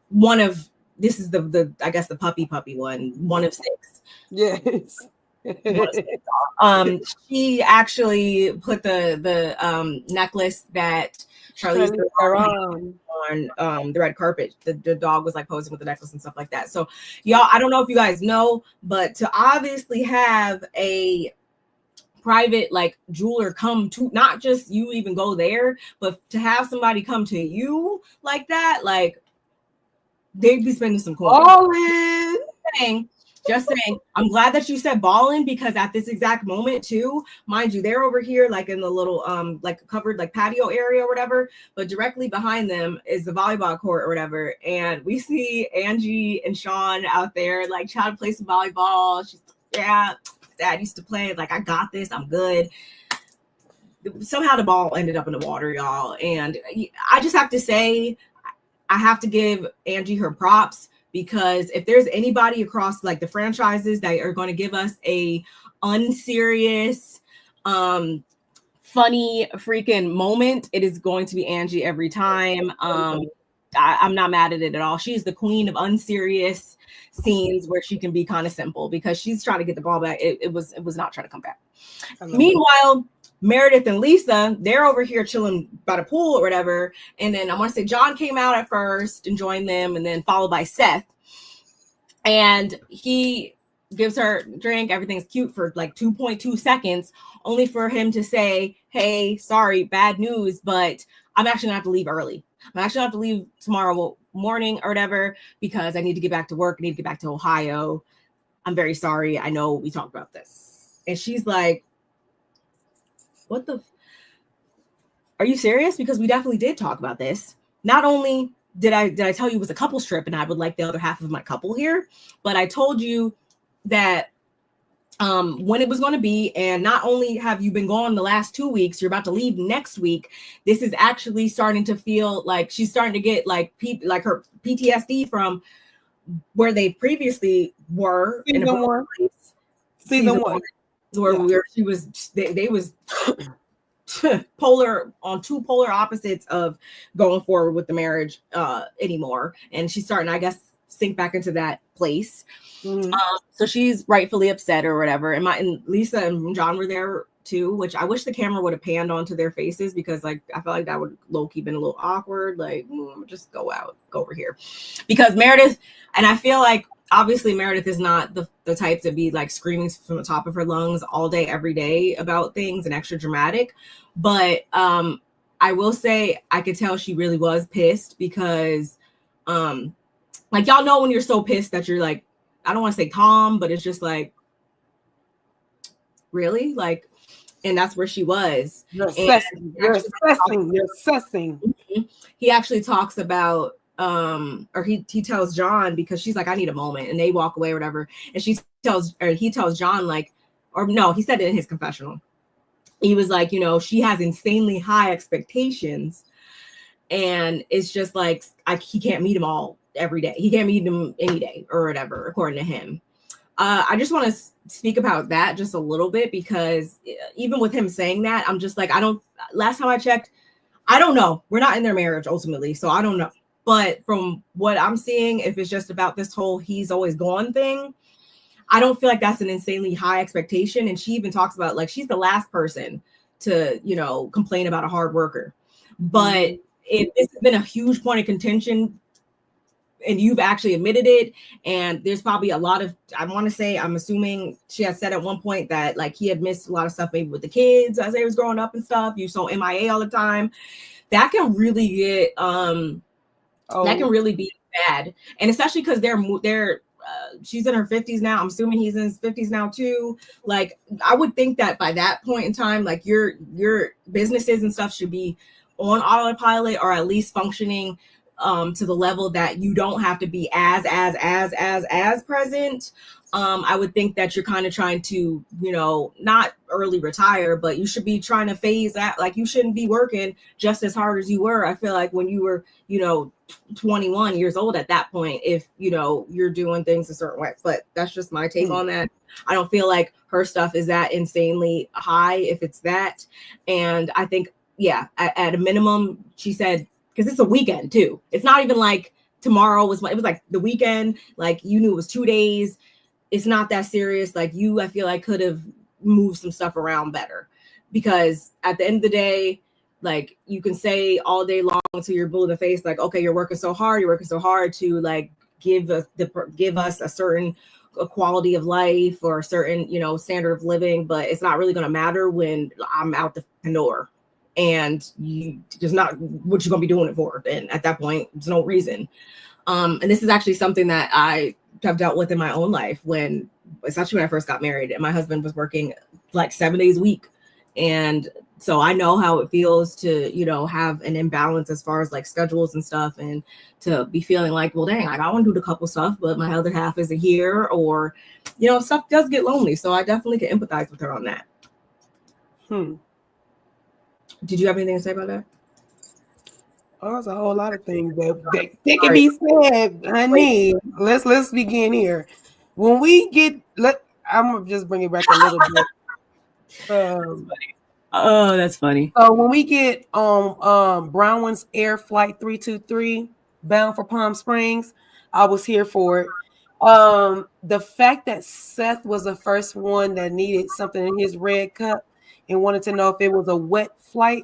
one of this is the I guess the puppy one of 6. Yes. She actually put the necklace that Charlize on the red carpet. The dog was like posing with the necklace and stuff like that. So y'all, I don't know if you guys know, but to obviously have a private like jeweler come to, not just you even go there, but to have somebody come to you like that, like they'd be spending some coins. Just saying, I'm glad that you said balling, because at this exact moment too, mind you, they're over here like in the little like covered like patio area or whatever, but directly behind them is the volleyball court or whatever, and we see Angie and Sean out there like trying to play some volleyball. She's yeah, Dad used to play, like I got this, I'm good. Somehow the ball ended up in the water, y'all, and I just have to say, I have to give Angie her props, because if there's anybody across like the franchises that are going to give us a unserious, funny freaking moment, it is going to be Angie every time. I'm not mad at it at all. She's the queen of unserious scenes where she can be kind of simple, because she's trying to get the ball back. It was not trying to come back. Meanwhile, Meredith and Lisa, they're over here chilling by the pool or whatever. And then I want to say John came out at first and joined them, and then followed by Seth. And he gives her a drink. Everything's cute for like 2.2 seconds, only for him to say, hey, sorry, bad news, but I'm actually gonna have to leave early. I'm actually gonna have to leave tomorrow morning or whatever, because I need to get back to work. I need to get back to Ohio. I'm very sorry. I know we talked about this. And she's like, what the? Are you serious? Because we definitely did talk about this. Not only did I tell you it was a couple's trip and I would like the other half of my couple here, but I told you that when it was going to be, and not only have you been gone the last 2 weeks, you're about to leave next week. This is actually starting to feel like she's starting to get like her PTSD from where they previously were in season one. Where she was, they was polar on two polar opposites of going forward with the marriage anymore, and she's starting, I guess, sink back into that place. So she's rightfully upset or whatever. And Lisa and John were there too, which I wish the camera would have panned onto their faces, because like I felt like that would low-key been a little awkward. Like just go over here, because Meredith, and I feel like obviously Meredith is not the type to be like screaming from the top of her lungs all day, every day about things and extra dramatic. But I will say I could tell she really was pissed, because like y'all know when you're so pissed that you're like, I don't want to say calm, but it's just like, really? Like, and that's where she was. You're assessing. He actually talks about or he tells John, because she's like, I need a moment, and they walk away or whatever, and he tells John like, or no, he said it in his confessional. He was like, you know, she has insanely high expectations, and it's just like he can't meet them all every day. He can't meet them any day or whatever, according to him. I just want to speak about that just a little bit, because even with him saying that, I'm just like, last time I checked, I don't know. We're not in their marriage ultimately, so I don't know. But from what I'm seeing, if it's just about this whole he's always gone thing, I don't feel like that's an insanely high expectation. And she even talks about like she's the last person to, you know, complain about a hard worker. But if this has been a huge point of contention and you've actually admitted it, and there's probably a lot of, I'm assuming she has said at one point that like he had missed a lot of stuff maybe with the kids as they was growing up and stuff. You saw MIA all the time. That can really get that can really be bad, and especially because they're she's in her 50s now. I'm assuming he's in his 50s now too. Like I would think that by that point in time, like your businesses and stuff should be on autopilot, or at least functioning to the level that you don't have to be as present. I would think that you're kind of trying to, not early retire, but you should be trying to phase that. Like, you shouldn't be working just as hard as you were. I feel like when you were, 21 years old at that point, if, you're doing things a certain way. But that's just my take on that. I don't feel like her stuff is that insanely high if it's that. And I think, yeah, at a minimum, she said, because it's a weekend too. It's not even like tomorrow it was like the weekend. Like, you knew it was 2 days. It's not that serious. Like, I feel like could have moved some stuff around better, because at the end of the day, like, you can say all day long until you're blue in the face, like, okay, you're working so hard to like give us a certain quality of life or a certain, standard of living, but it's not really going to matter when I'm out the door and you just not what you're going to be doing it for. And at that point, there's no reason. And this is actually something that I have dealt with in my own life, especially when I first got married and my husband was working like 7 days a week. And so I know how it feels to, have an imbalance as far as like schedules and stuff, and to be feeling like, well, dang, like, I want to do the couple stuff, but my other half isn't here, or, stuff does get lonely. So I definitely can empathize with her on that. Did you have anything to say about that? Oh, there's a whole lot of things that can be said, honey. Let's begin here. When we get, I'm gonna just bring it back a little bit. Oh, that's funny. So when we get on Bronwyn's Air Flight 323 bound for Palm Springs, I was here for it. The fact that Seth was the first one that needed something in his red cup and wanted to know if it was a wet flight.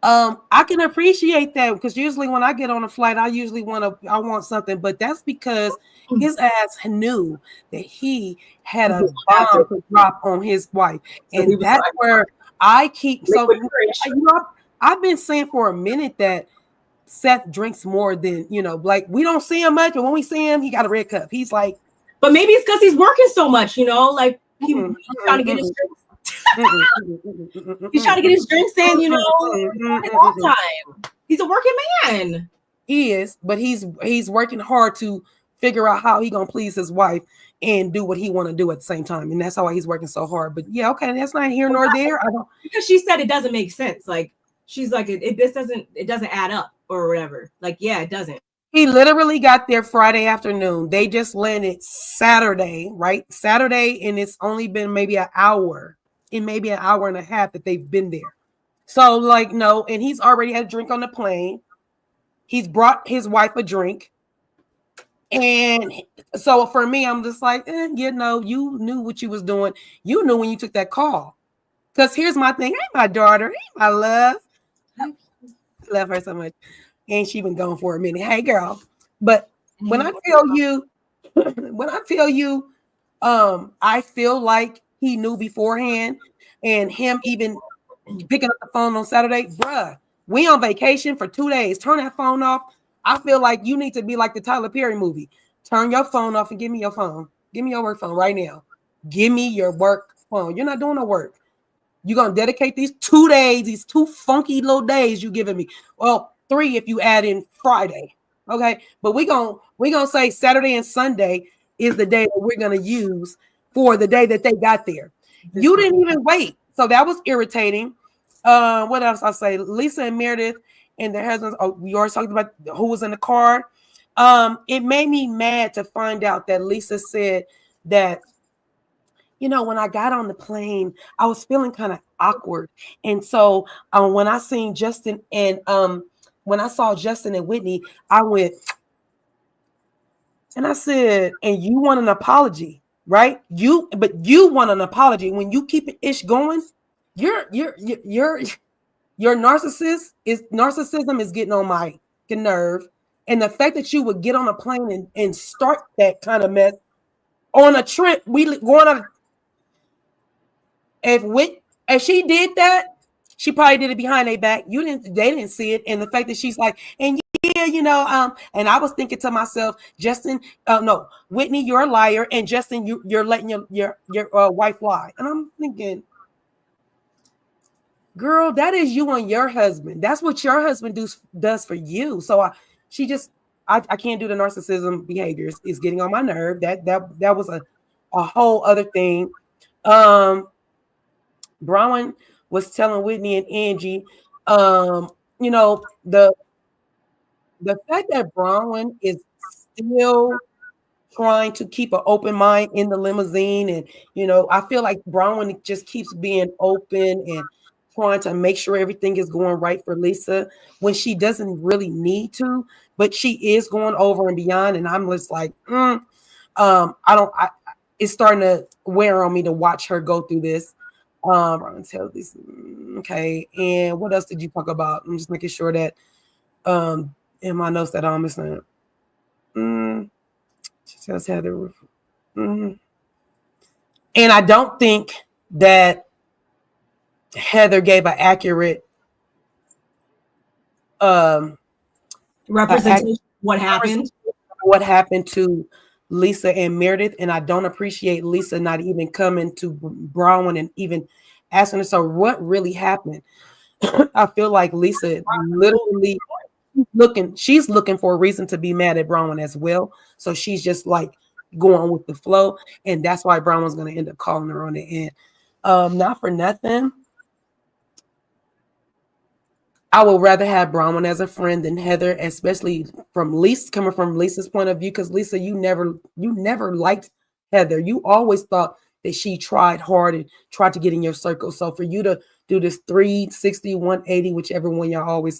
I can appreciate that, because usually when I get on a flight, I want something, but that's because his ass knew that he had a bomb to drop on his wife, and that's where I keep. So I've been saying for a minute that Seth drinks more than like, we don't see him much, but when we see him, he got a red cup. He's like, but maybe it's because he's working so much, like he's trying to get his drinks. He's trying to get his drinks in, all time. He's a working man. He is, but he's working hard to figure out how he gonna please his wife and do what he want to do at the same time, and that's why he's working so hard. But yeah, okay, that's not here nor there. Because she said it doesn't make sense. Like, she's like, it doesn't add up or whatever. Like, yeah, it doesn't. He literally got there Friday afternoon. They just landed Saturday, right? Saturday, and it's only been maybe an hour. In maybe an hour and a half that they've been there. So, like, no, and he's already had a drink on the plane. He's brought his wife a drink. And so for me, I'm just like, you knew what you was doing. You knew when you took that call. Because here's my thing. Hey, my daughter. Hey, my love. I love her so much. And she been gone for a minute. Hey, girl. But when I tell you, I feel like he knew beforehand, and him even picking up the phone on Saturday, bruh, we on vacation for 2 days. Turn that phone off. I feel like you need to be like the Tyler Perry movie. Turn your phone off and give me your phone. Give me your work phone right now. Give me your work phone. You're not doing no work. You're going to dedicate these 2 days, these 2 funky little days you giving me. Well, 3 if you add in Friday. Okay. But we gonna say Saturday and Sunday is the day that we're going to use for the day that they got there. You didn't even wait. So that was irritating. What else I'll say? Lisa and Meredith and their husbands. Oh, we already talked about who was in the car. It made me mad to find out that Lisa said that, when I got on the plane, I was feeling kind of awkward. And so when I seen Justin and when I saw Justin and Whitney, I went and I said, and you want an apology? Right? But you want an apology when you keep ish going. Your narcissism is getting on my nerve, and the fact that you would get on a plane and start that kind of mess on a trip. We going on. If she did that, she probably did it behind their back. They didn't see it, and the fact that she's like, and yeah, and I was thinking to myself, Justin, no, Whitney, you're a liar, and Justin, you're letting your wife lie. And I'm thinking, girl, that is you and your husband. That's what your husband does for you. So she just, I can't do the narcissism behaviors. It's getting on my nerve. That was a whole other thing. Bronwyn was telling Whitney and Angie, you know, the fact that Bronwyn is still trying to keep an open mind in the limousine, and you know, I feel like Bronwyn just keeps being open and trying to make sure everything is going right for Lisa when she doesn't really need to, but she is going over and beyond. And I'm just like, it's starting to wear on me to watch her go through this. I'm gonna tell this. Okay, and what else did you talk about? I'm just making sure that in my notes that I'm missing. She says Heather. And I don't think that Heather gave an accurate representation. What happened to Lisa and Meredith, and I don't appreciate Lisa not even coming to Bronwyn and even asking her, so what really happened? I feel like Lisa literally she's looking for a reason to be mad at Bronwyn as well. So she's just like going with the flow, and that's why Bronwyn's going to end up calling her on the end. Not for nothing, I would rather have Bronwyn as a friend than Heather, especially coming from Lisa's point of view. Because Lisa, you never liked Heather. You always thought that she tried hard and tried to get in your circle. So for you to do this 360, 180, whichever one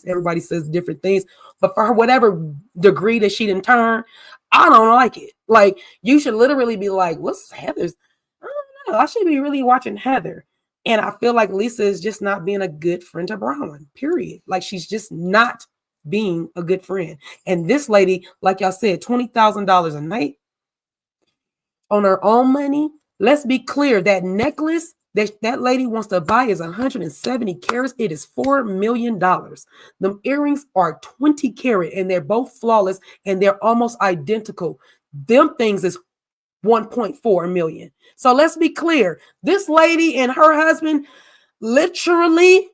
everybody says different things. But for her, whatever degree that she didn't turn, I don't like it. Like, you should literally be like, what's Heather's? I don't know. I should be really watching Heather. And I feel like Lisa is just not being a good friend to Bronwyn, period. Like, she's just not being a good friend. And this lady, like y'all said, $20,000 a night on her own money. Let's be clear, that necklace that lady wants to buy is 170 carats. It is $4 million. The earrings are 20 carat and they're both flawless and they're almost identical. Them things is 1.4 million. So let's be clear. This lady and her husband literally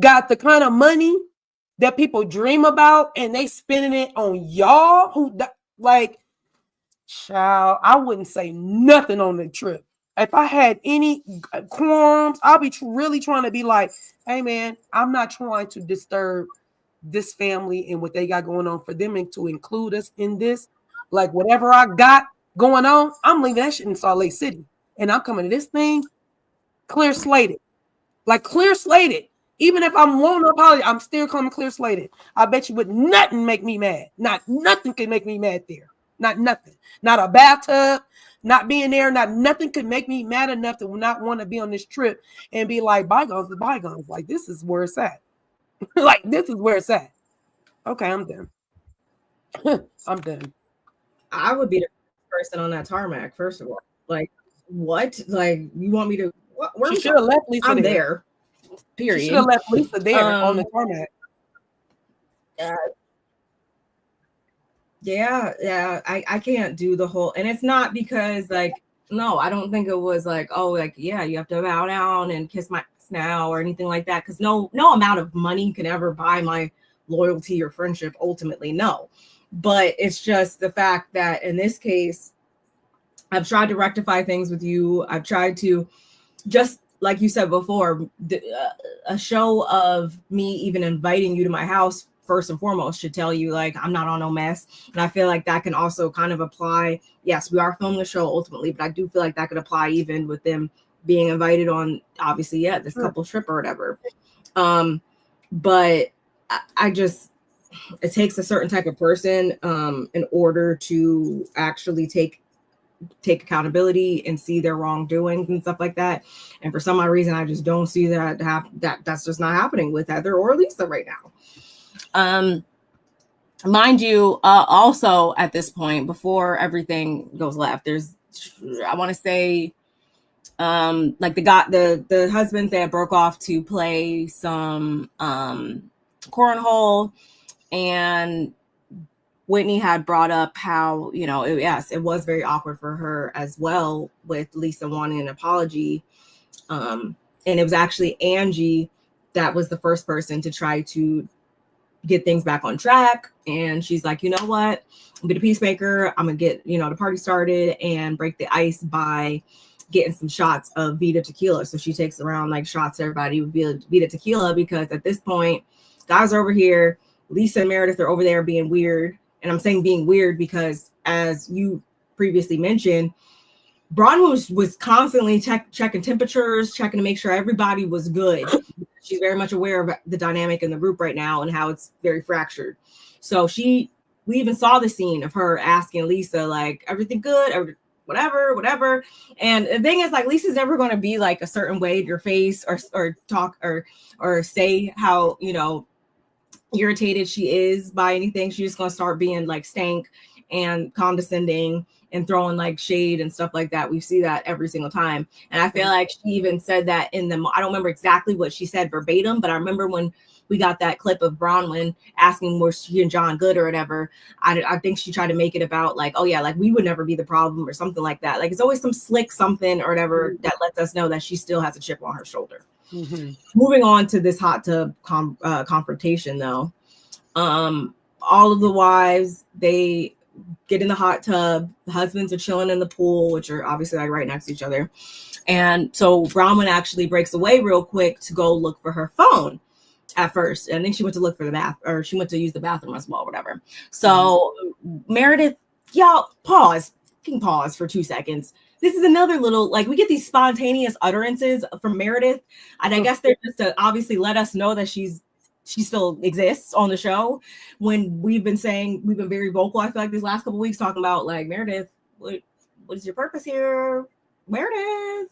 got the kind of money that people dream about, and they spending it on y'all who like, child, I wouldn't say nothing on the trip. If I had any qualms, I'll be really trying to be like, hey man, I'm not trying to disturb this family and what they got going on, for them and to include us in this. Like, whatever I got going on, I'm leaving that shit in Salt Lake City. And I'm coming to this thing clear slated. Like, clear slated. Even if I'm wanting to apologize, I'm still coming clear slated. I bet you would nothing make me mad. Nothing can make me mad there. Not nothing. Not a bathtub, not being there, nothing could make me mad enough to not want to be on this trip and be like, bygones are bygones. Like, this is where it's at. Like, this is where it's at. Okay, I'm done. I'm done. I would be the person on that tarmac, first of all. Like, what? Like, you want me to? Where she should have left Lisa. I'm there. Period. She should have left Lisa there on the tarmac. Yeah. I can't do the whole, and it's not because, like, no, I don't think it was like, oh, like, yeah, you have to bow down and kiss my ass now or anything like that. Because no amount of money can ever buy my loyalty or friendship. Ultimately, no. But it's just the fact that in this case, I've tried to rectify things with you. I've tried to, just like you said before, a show of me even inviting you to my house, first and foremost, should tell you, like, I'm not on no mess. And I feel like that can also kind of apply. Yes, we are filming the show ultimately, but I do feel like that could apply even with them being invited on, obviously, this couple trip or whatever. But I just, it takes a certain type of person in order to actually take accountability and see their wrongdoings and stuff like that. And for some odd reason, I just don't see that that's just not happening with Heather or Lisa right now. Mind you, also at this point, before everything goes left, there's, I want to say, like the husbands that broke off to play some cornhole, and Whitney had brought up how, it was very awkward for her as well with Lisa wanting an apology. And it was actually Angie that was the first person to try to get things back on track. And she's like, you know what? I'm gonna be the peacemaker. I'm gonna get, the party started and break the ice by getting some shots of Vita tequila. So she takes around like shots to everybody with Vita tequila, because at this point, guys are over here. Lisa and Meredith are over there being weird. And I'm saying being weird because, as you previously mentioned, Bronwyn was constantly checking temperatures, checking to make sure everybody was good. She's very much aware of the dynamic in the group right now and how it's very fractured. So we even saw the scene of her asking Lisa, like, everything good, or whatever. And the thing is, like, Lisa's never going to be like a certain way to your face or talk or say how, irritated she is by anything. She's just going to start being like stank and condescending and throwing like shade and stuff like that. We see that every single time. And I feel like she even said that I don't remember exactly what she said verbatim, but I remember when we got that clip of Bronwyn asking was she and John good or whatever. I think she tried to make it about like, oh yeah, like we would never be the problem or something like that. Like it's always some slick something or whatever that lets us know that she still has a chip on her shoulder. Mm-hmm. Moving on to this hot tub confrontation though. All of the wives, they get in the hot tub. The husbands are chilling in the pool, which are obviously like right next to each other. And so Bronwyn actually breaks away real quick to go look for her phone at first. I think she went to look for she went to use the bathroom as well, whatever. So Meredith, y'all pause for 2 seconds. This is another little, like, we get these spontaneous utterances from Meredith. And I guess they're just to obviously let us know that she still exists on the show, when we've been very vocal. I feel like these last couple of weeks talking about like, Meredith, what is your purpose here? Meredith.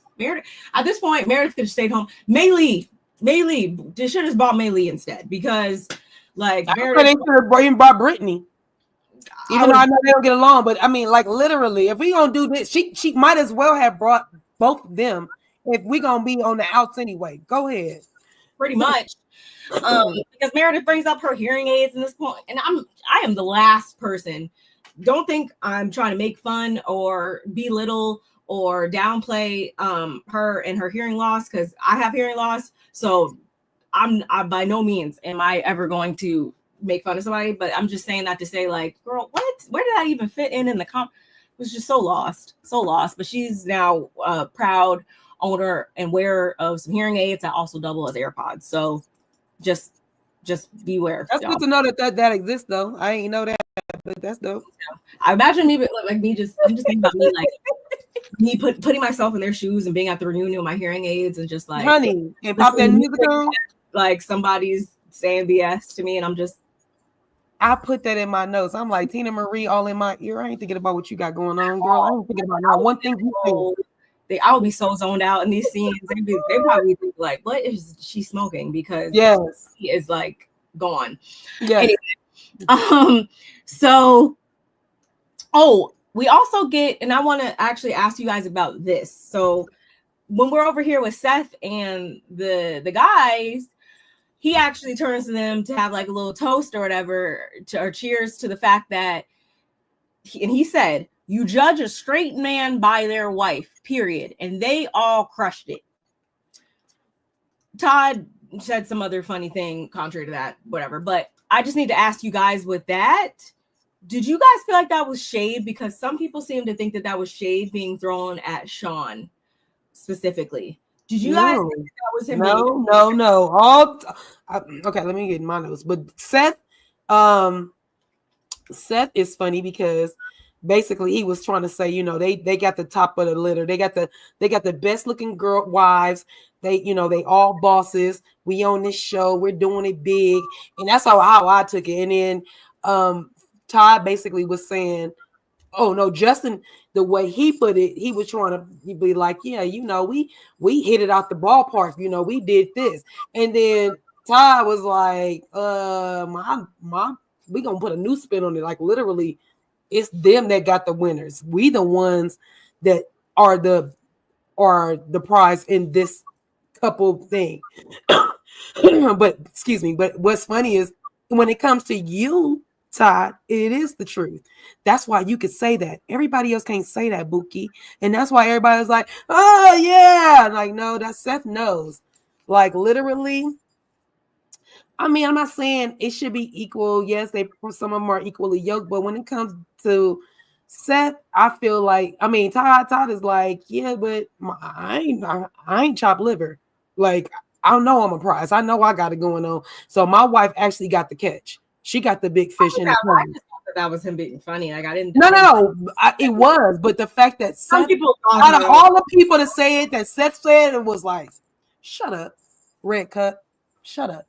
At this point, Meredith could have stayed home. Maylee, they should have bought Maylee instead, because like Meredith, they should have brought Brittany. Even though I know they don't get along, but I mean, like, literally, if we gonna do this, she might as well have brought both of them if we gonna be on the outs anyway. Go ahead. Pretty much. Because Meredith brings up her hearing aids in this point, and I am the last person. Don't think I'm trying to make fun or belittle or downplay her and her hearing loss, because I have hearing loss. So I by no means am I ever going to make fun of somebody, but I'm just saying that to say, like, girl, where did that even fit in the It was just so lost. But she's now proud owner and wearer of some hearing aids that also double as AirPods. So just beware. That's good to know that exists, though. I ain't know that, but that's dope. I imagine I'm just thinking about me, like me putting myself in their shoes and being at the reunion with my hearing aids and just like, honey, and pop that music on. Like somebody's saying BS to me, and I'm just. I put that in my notes. I'm like, Tina Marie all in my ear. I ain't thinking about what you got going on, girl. I ain't thinking about not one thing you do. I would be so zoned out in these scenes. They probably think like, what is she smoking? Because he is like gone. Yes. Anyway, we also get, and I want to actually ask you guys about this. So when we're over here with Seth and the guys, he actually turns to them to have like a little toast or whatever, or cheers to the fact that, and he said, you judge a straight man by their wife, period. And they all crushed it. Todd said some other funny thing contrary to that, whatever. But I just need to ask you guys with that, did you guys feel like that was shade? Because some people seem to think that was shade being thrown at Sean specifically. Did you guys think that was him? No. Okay, let me get my notes. But Seth is funny because basically he was trying to say, they got the top of the litter. They got the best looking girl wives. They all bosses. We on this show. We're doing it big. And that's how I took it. And then Todd basically was saying, oh no, Justin, the way he put it, he was trying to be like, yeah, we hit it out the ballpark, we did this. And then Todd was like, we gonna put a new spin on it. Like literally, it's them that got the winners. We the ones that are the prize in this couple thing. But excuse me, but what's funny is when it comes to you, Todd, it is the truth. That's why you could say that. Everybody else can't say that, Buki. And that's why everybody was like, oh yeah. Like, no, that Seth knows. Like literally, I mean, I'm not saying it should be equal. Yes, some of them are equally yoked, but when it comes to Seth, I feel like, I mean, Todd is like, yeah, but I ain't chopped liver. Like, I know I'm a prize. I know I got it going on. So my wife actually got the catch. She got the big fish in the I pond. just thought that was him being funny. Like, I didn't. No, it was. But the fact that Some Seth, people out of all the people to say it, that Seth said it was like, shut up, red cut, shut up.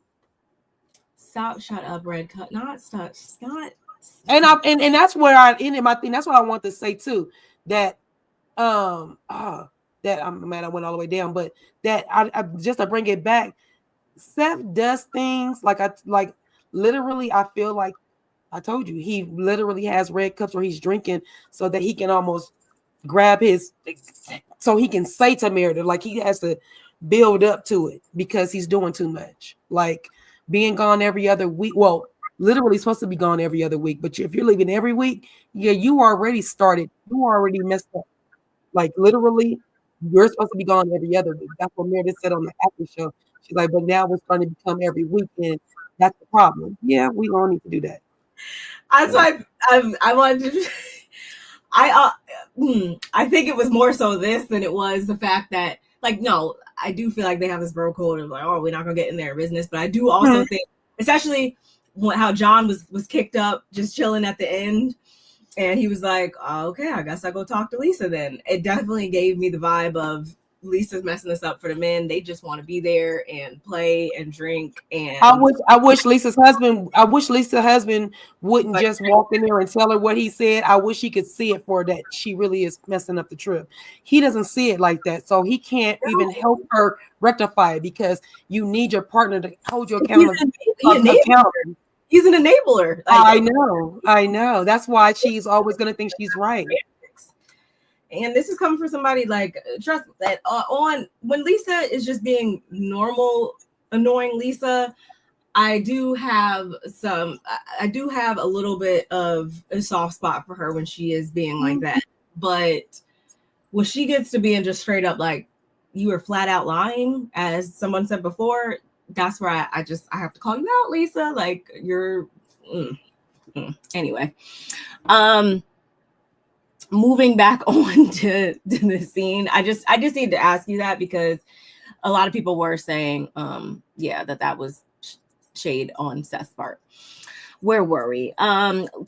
Stop, shut up, red cut. Not stop. Not. And that's where I ended my thing. That's what I want to say too. That that I'm mad I went all the way down, but that I just to bring it back, Seth does things like literally I feel like I told you he literally has red cups where he's drinking so that he can almost grab so he can say to Meredith, like he has to build up to it because he's doing too much. Like being gone every other week. Well, literally supposed to be gone every other week, but if you're leaving every week, yeah, you already started. You already messed up. Like literally, you're supposed to be gone every other week. That's what Meredith said on the after show. She's like, but now we're starting to become every week, and that's the problem. Yeah, we don't need to do that. That's why I wanted to. I think it was more so this than it was the fact that, like, no, I do feel like they have this bro code of like, oh, we're not gonna get in their business, but I do also think, especially how John was kicked up just chilling at the end, and he was like, oh, okay, I guess I'll go talk to Lisa then. It definitely gave me the vibe of Lisa's messing this up for the men. They just want to be there and play and drink. And I wish Lisa's husband wouldn't just walk in there and tell her what he said. I wish he could see it for that she really is messing up the trip. He doesn't see it like that, so he can't even help her rectify it because you need your partner to hold you accountable. He's an enabler. Like, I know. That's why she's always going to think she's right. And this is coming from somebody like, trust that when Lisa is just being normal, annoying Lisa, I do have a little bit of a soft spot for her when she is being like that. But when she gets to being just straight up like, you were flat out lying, as someone said before, that's where I have to call you out, Lisa. Like you're anyway. Moving back on to the scene, I just need to ask you that because a lot of people were saying, that was shade on Seth's part. Where were we?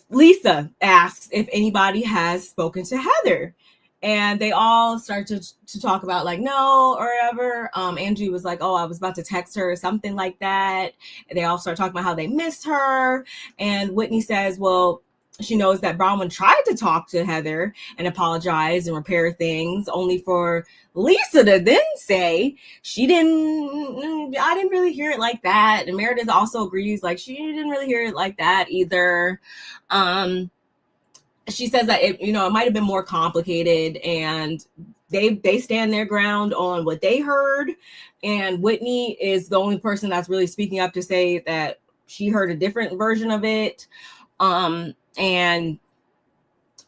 Lisa asks if anybody has spoken to Heather, and they all start to talk about like no or whatever. Angie was like, oh, I was about to text her or something like that. And they all start talking about how they missed her, and Whitney says, well, she knows that Bronwyn tried to talk to Heather and apologize and repair things, only for Lisa to then say I didn't really hear it like that. And Meredith also agrees, like, she didn't really hear it like that either. She says that it might have been more complicated, and they stand their ground on what they heard. And Whitney is the only person that's really speaking up to say that she heard a different version of it. And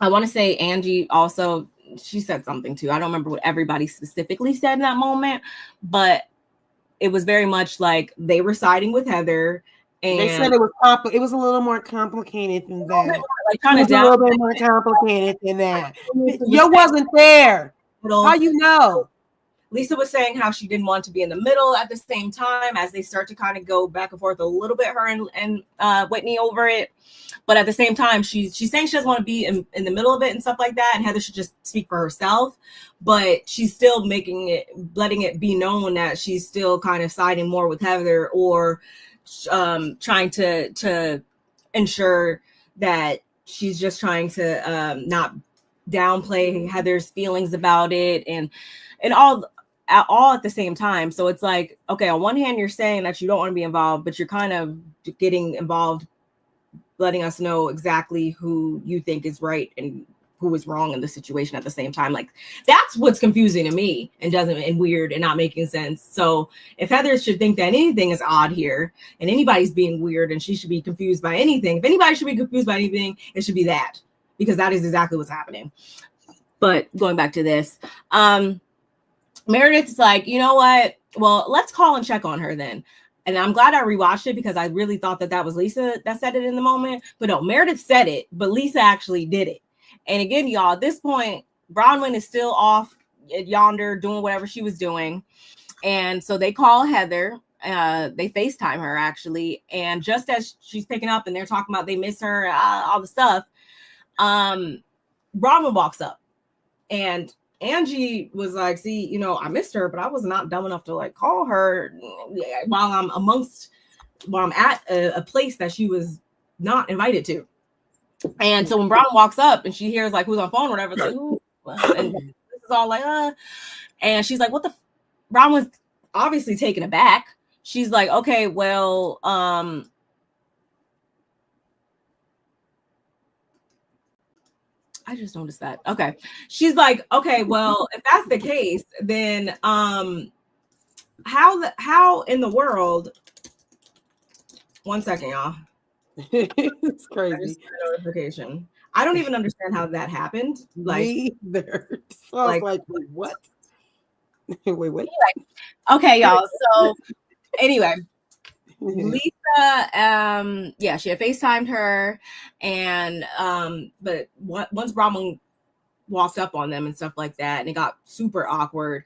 I want to say Angie also, she said something too. I don't remember what everybody specifically said in that moment, but it was very much like they were siding with Heather. And they said it was a little more complicated than that. A little bit more complicated than that. You wasn't there. How you know? Lisa was saying how she didn't want to be in the middle at the same time as they start to kind of go back and forth a little bit, her and Whitney over it. But at the same time, she's saying she doesn't want to be in the middle of it and stuff like that. And Heather should just speak for herself. But she's still letting it be known that she's still kind of siding more with Heather, or trying to ensure that she's just trying to not downplay Heather's feelings about it and all at the same time. So it's like, okay, on one hand, you're saying that you don't want to be involved, but you're kind of getting involved, letting us know exactly who you think is right and who is wrong in the situation at the same time. Like, that's what's confusing to me and weird and not making sense. So if Heather should think that anything is odd here and anybody's being weird and she should be confused by anything, if anybody should be confused by anything, it should be that, because that is exactly what's happening. But going back to this, Meredith's like, you know what? Well, let's call and check on her then. and I'm glad I rewatched it because I really thought that was Lisa that said it in the moment. But no, Meredith said it, but Lisa actually did it. And again, y'all, at this point, Bronwyn is still off at yonder doing whatever she was doing. And so they call Heather. They FaceTime her, actually. And just as she's picking up and they're talking about they miss her, all the stuff, Bronwyn walks up. And Angie was like, see, you know, I missed her, but I was not dumb enough to like call her while I'm at a place that she was not invited to. And so when Bronwyn walks up and she hears like who's on phone or whatever, it's like, who? And this is all like, and she's like, what the? Bronwyn's obviously taken aback. She's like, okay, well, I just noticed that. Okay. She's like, okay, well, if that's the case, then how in the world? 1 second, y'all. It's crazy. Notification. I don't even understand how that happened. Like, me either. So I was like, wait, what? wait. Anyway. Okay, y'all. So anyway, Lisa, yeah, she had FaceTimed her, and but once Bronwyn walked up on them and stuff like that, and it got super awkward.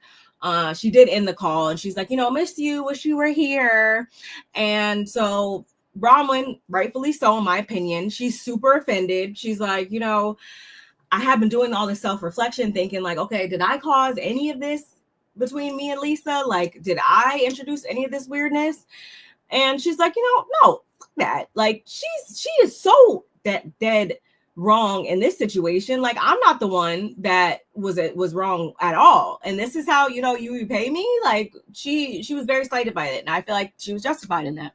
She did end the call, and she's like, you know, miss you, wish you were here. And so Bronwyn, rightfully so, in my opinion, she's super offended. She's like, you know, I have been doing all this self-reflection, thinking like, okay, did I cause any of this between me and Lisa? Like, did I introduce any of this weirdness? And she's like, you know, no, fuck that. Like, she is so dead wrong in this situation. Like, I'm not the one that was wrong at all. And this is how, you know, you repay me. Like, she was very slighted by it, and I feel like she was justified in that.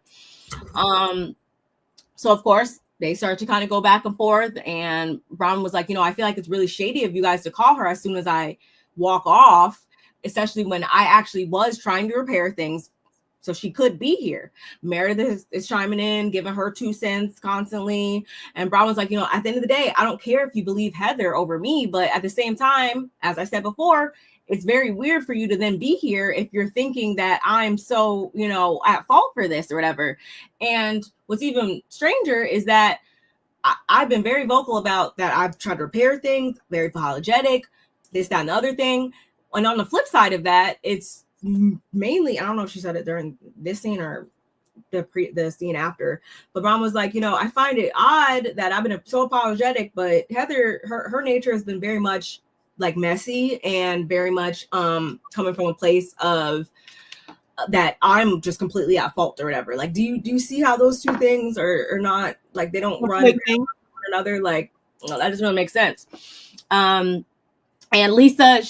So of course they start to kind of go back and forth, and Bronwyn was like, you know, I feel like it's really shady of you guys to call her as soon as I walk off, especially when I actually was trying to repair things so she could be here. Meredith is chiming in, giving her 2 cents constantly. And Bronwyn's like, you know, at the end of the day, I don't care if you believe Heather over me, but at the same time, as I said before, it's very weird for you to then be here if you're thinking that I'm so, you know, at fault for this or whatever. And what's even stranger is that I've been very vocal about that. I've tried to repair things, very apologetic, this, that, and the other thing. And on the flip side of that, it's mainly, I don't know if she said it during this scene or the scene after, but Bronwyn was like, you know, I find it odd that I've been so apologetic, but Heather, her nature has been very much like messy and very much coming from a place of that I'm just completely at fault or whatever. Like, do you see how those two things are not like they don't run one another? Like, well, that doesn't really make sense. And Lisa,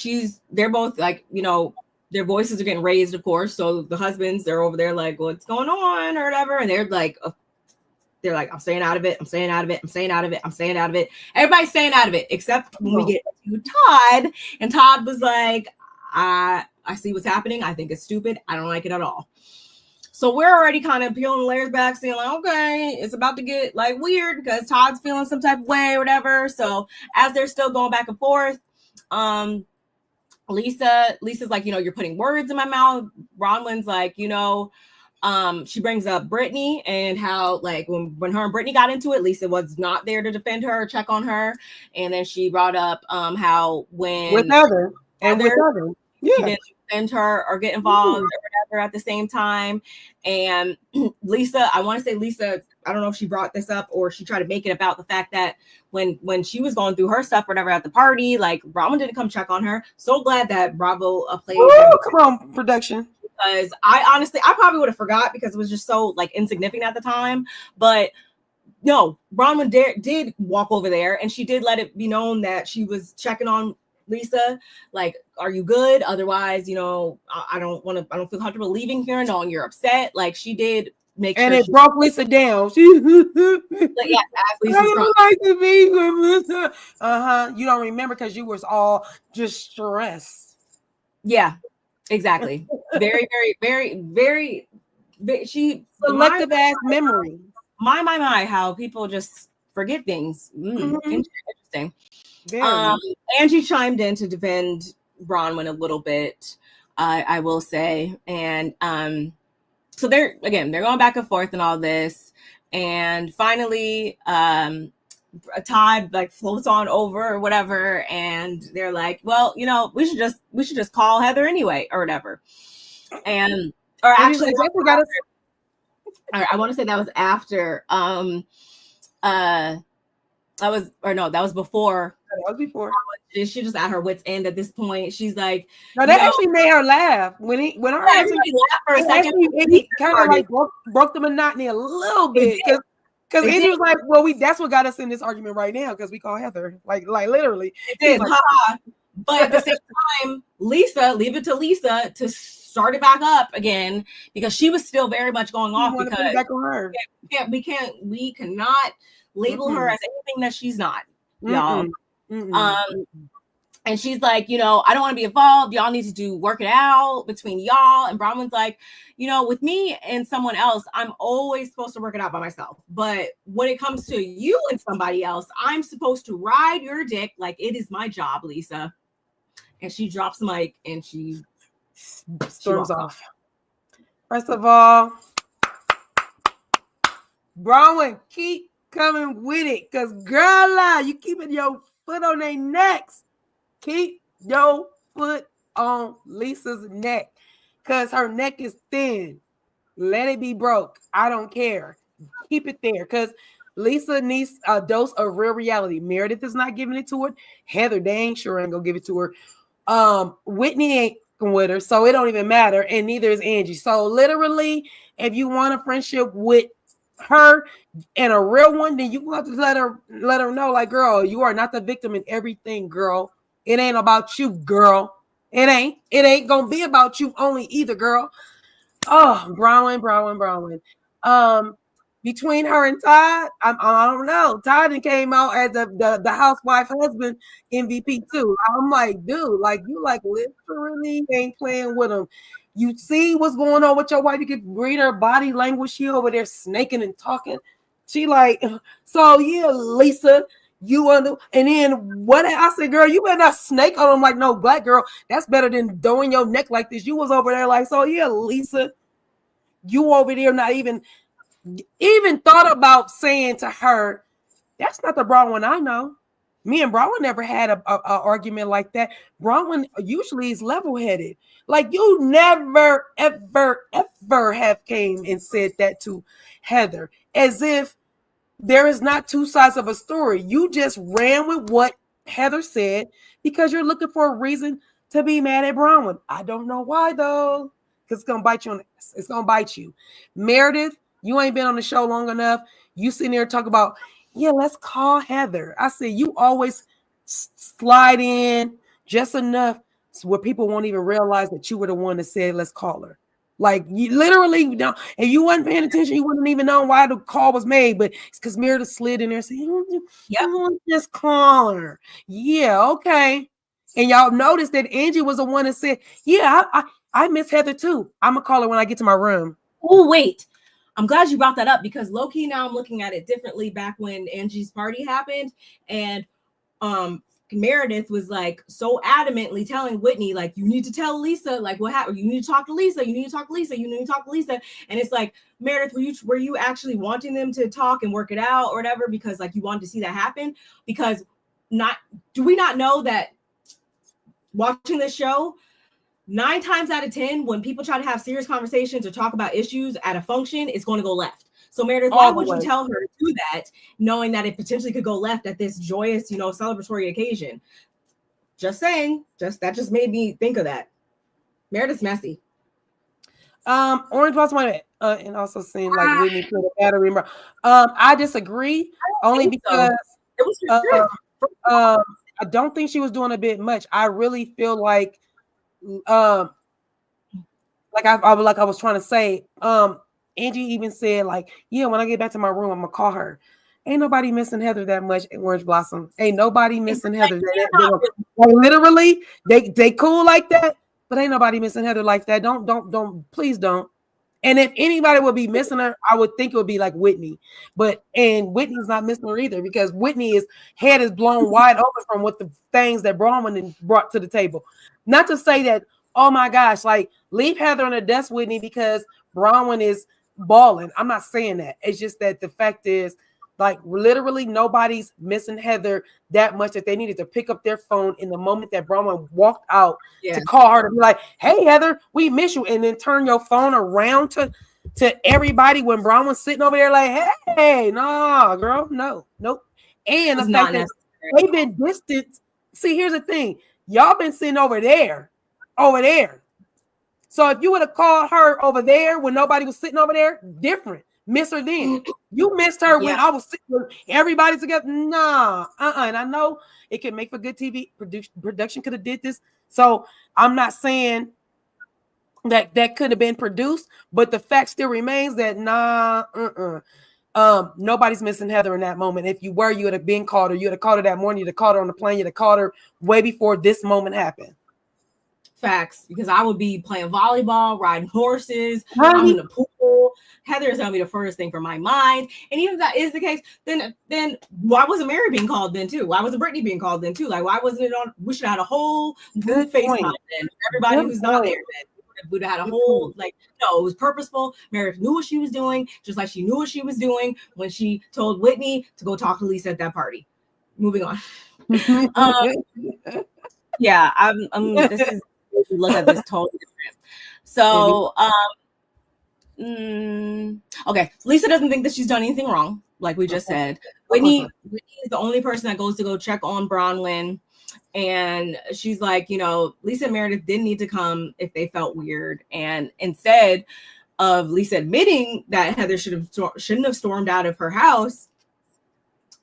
they're both like, you know, their voices are getting raised, of course. So the husbands, they're over there like, what's going on or whatever, and they're like, I'm staying out of it. I'm staying out of it. I'm staying out of it. I'm staying out of it. Everybody's staying out of it, except when we get to Todd. And Todd was like, I see what's happening. I think it's stupid. I don't like it at all. So we're already kind of peeling the layers back, saying like, okay, it's about to get like weird because Todd's feeling some type of way or whatever. So as they're still going back and forth, Lisa's like, you know, you're putting words in my mouth. Bronwyn's like, you know, she brings up Brittany and how like when her and Brittany got into it, Lisa was not there to defend her or check on her. And then she brought up how when with Heather and with Heather, yeah, she didn't defend her or get involved or whatever at the same time. And Lisa, I want to say Lisa, I don't know if she brought this up or she tried to make it about the fact that when she was going through her stuff, whatever, at the party, like Bronwyn didn't come check on her. So glad that Bravo played. Come on, production. Because I probably would have forgot because it was just so like insignificant at the time. But no, Bronwyn did walk over there and she did let it be known that she was checking on Lisa. Like, are you good? Otherwise, you know, I don't feel comfortable leaving here knowing you're upset. Like, she did make sure. And it broke Lisa down. Like, yeah, Lisa you don't remember because you was all just stressed. Yeah. Exactly. Very, very, very, very. She selective ass memory. My. How people just forget things. Interesting. Angie chimed in to defend Bronwyn a little bit. I will say, and so they're going back and forth and all this, and finally Todd like floats on over or whatever, and they're like, well, you know, we should just call Heather anyway or whatever. And or actually I want to say that was after that was before. That was before. She's just at her wit's end at this point. She's like, no, that actually made her laugh when her everybody laughed for a second. It kind of like broke the monotony a little bit because Angie was like, well, that's what got us in this argument right now because we call Heather like literally. It did, like, but at the same time, leave it to Lisa to start it back up again because she was still very much going off because put it back on her. We cannot label her as anything that she's not, y'all. And she's like, you know, I don't want to be involved. Y'all need to work it out between y'all. And Bronwyn's like, you know, with me and someone else, I'm always supposed to work it out by myself. But when it comes to you and somebody else, I'm supposed to ride your dick like it is my job, Lisa. And she drops the mic and she storms off. First of all, Bronwyn, keep coming with it. Because, girl, you keeping your foot on their necks. Keep your foot on Lisa's neck because her neck is thin. Let it be broke. I don't care. Keep it there because Lisa needs a dose of real reality. Meredith is not giving it to her. Heather dang sure ain't gonna give it to her. Whitney ain't with her, so it don't even matter, and neither is Angie. So literally, if you want a friendship with her and a real one, then you have to let her know, like, girl, you are not the victim in everything, girl. It ain't about you, girl. It ain't gonna be about you only either, girl. Oh, Bronwyn. Between her and Todd, I don't know. Todd came out as the housewife husband MVP too. I'm like, dude, like you like literally ain't playing with him. You see what's going on with your wife. You can read her body language. She over there snaking and talking. She like, so yeah, Lisa. You under, and then what I said, girl, you better not snake on him like no black girl. That's better than doing your neck like this. You was over there like, so yeah, Lisa, you over there not even thought about saying to her, that's not the Bronwyn I know. Me and Bronwyn never had a argument like that. Bronwyn usually is level-headed. Like you never, ever, ever have came and said that to Heather as if there is not two sides of a story. You just ran with what Heather said because you're looking for a reason to be mad at Bronwyn. I don't know why though, because it's gonna bite you on the ass. It's gonna bite you. Meredith, you ain't been on the show long enough. You sitting there talk about, yeah, let's call Heather. I said you always slide in just enough so where people won't even realize that you were the one that said let's call her. Like you literally don't, and you wasn't paying attention, you wouldn't even know why the call was made, but it's because Meredith slid in there and said, just call her. Yeah, okay. And y'all noticed that Angie was the one that said, yeah, I miss Heather too. I'm gonna call her when I get to my room. Oh, wait. I'm glad you brought that up because low-key now I'm looking at it differently back when Angie's party happened. And Meredith was like so adamantly telling Whitney, like, you need to tell Lisa, like, what happened? You need to talk to Lisa. You need to talk to Lisa. You need to talk to Lisa. And it's like, Meredith, were you actually wanting them to talk and work it out or whatever? Because like you wanted to see that happen? Because do we not know that watching this show, 9 times out of 10, when people try to have serious conversations or talk about issues at a function, it's going to go left. So Meredith, why would you tell her to do that, knowing that it potentially could go left at this joyous, celebratory occasion? Just saying. That just made me think of that. Meredith's messy. Orange Blossom and also seemed like Whitney put a battery. I disagree only because it was I don't think she was doing a bit much. I really feel like I was trying to say, Angie even said, like, yeah, when I get back to my room, I'm gonna call her. Ain't nobody missing Heather that much in Orange Blossom. Ain't nobody missing Heather. Like, literally, they cool like that, but ain't nobody missing Heather like that. Don't, please don't. And if anybody would be missing her, I would think it would be like Whitney. And Whitney's not missing her either because Whitney's head is blown wide open from what the things that Bronwyn brought to the table. Not to say that, oh my gosh, like leave Heather on the dust, Whitney, because Bronwyn is balling. I'm not saying that. It's just that the fact is, like, literally nobody's missing Heather that much that they needed to pick up their phone in the moment that Bronwyn walked out to call her to be like, hey, Heather, we miss you. And then turn your phone around to everybody when Bronwyn's sitting over there like, hey, no, girl, no, nope. And the fact that they've been distant. See, here's the thing. Y'all been sitting over there. So if you would have called her over there when nobody was sitting over there, different. Miss her then. You missed her when I was sitting with everybody together. Nah, And I know it can make for good TV. Production could have did this. So I'm not saying that could have been produced, but the fact still remains that nobody's missing Heather in that moment. If you were, you would have been called her. You would have called her that morning. You'd have called her on the plane. You'd have called her way before this moment happened. Facts, because I would be playing volleyball, riding horses, I'm in the pool. Heather is gonna be the first thing for my mind. And even if that is the case, then why wasn't Mary being called then too? Why wasn't Brittany being called then too? Like, why wasn't it on? We should have had a whole group FaceTime then. Everybody who's not there then. We'd have had a whole, like, no, it was purposeful. Meredith knew what she was doing, just like she knew what she was doing when she told Whitney to go talk to Lisa at that party. Moving on. Yeah, this is. Look at this totally different. So, okay. Lisa doesn't think that she's done anything wrong, like we just said. Whitney is the only person that goes to go check on Bronwyn, and she's like, Lisa and Meredith didn't need to come if they felt weird, and instead of Lisa admitting that Heather shouldn't have stormed out of her house,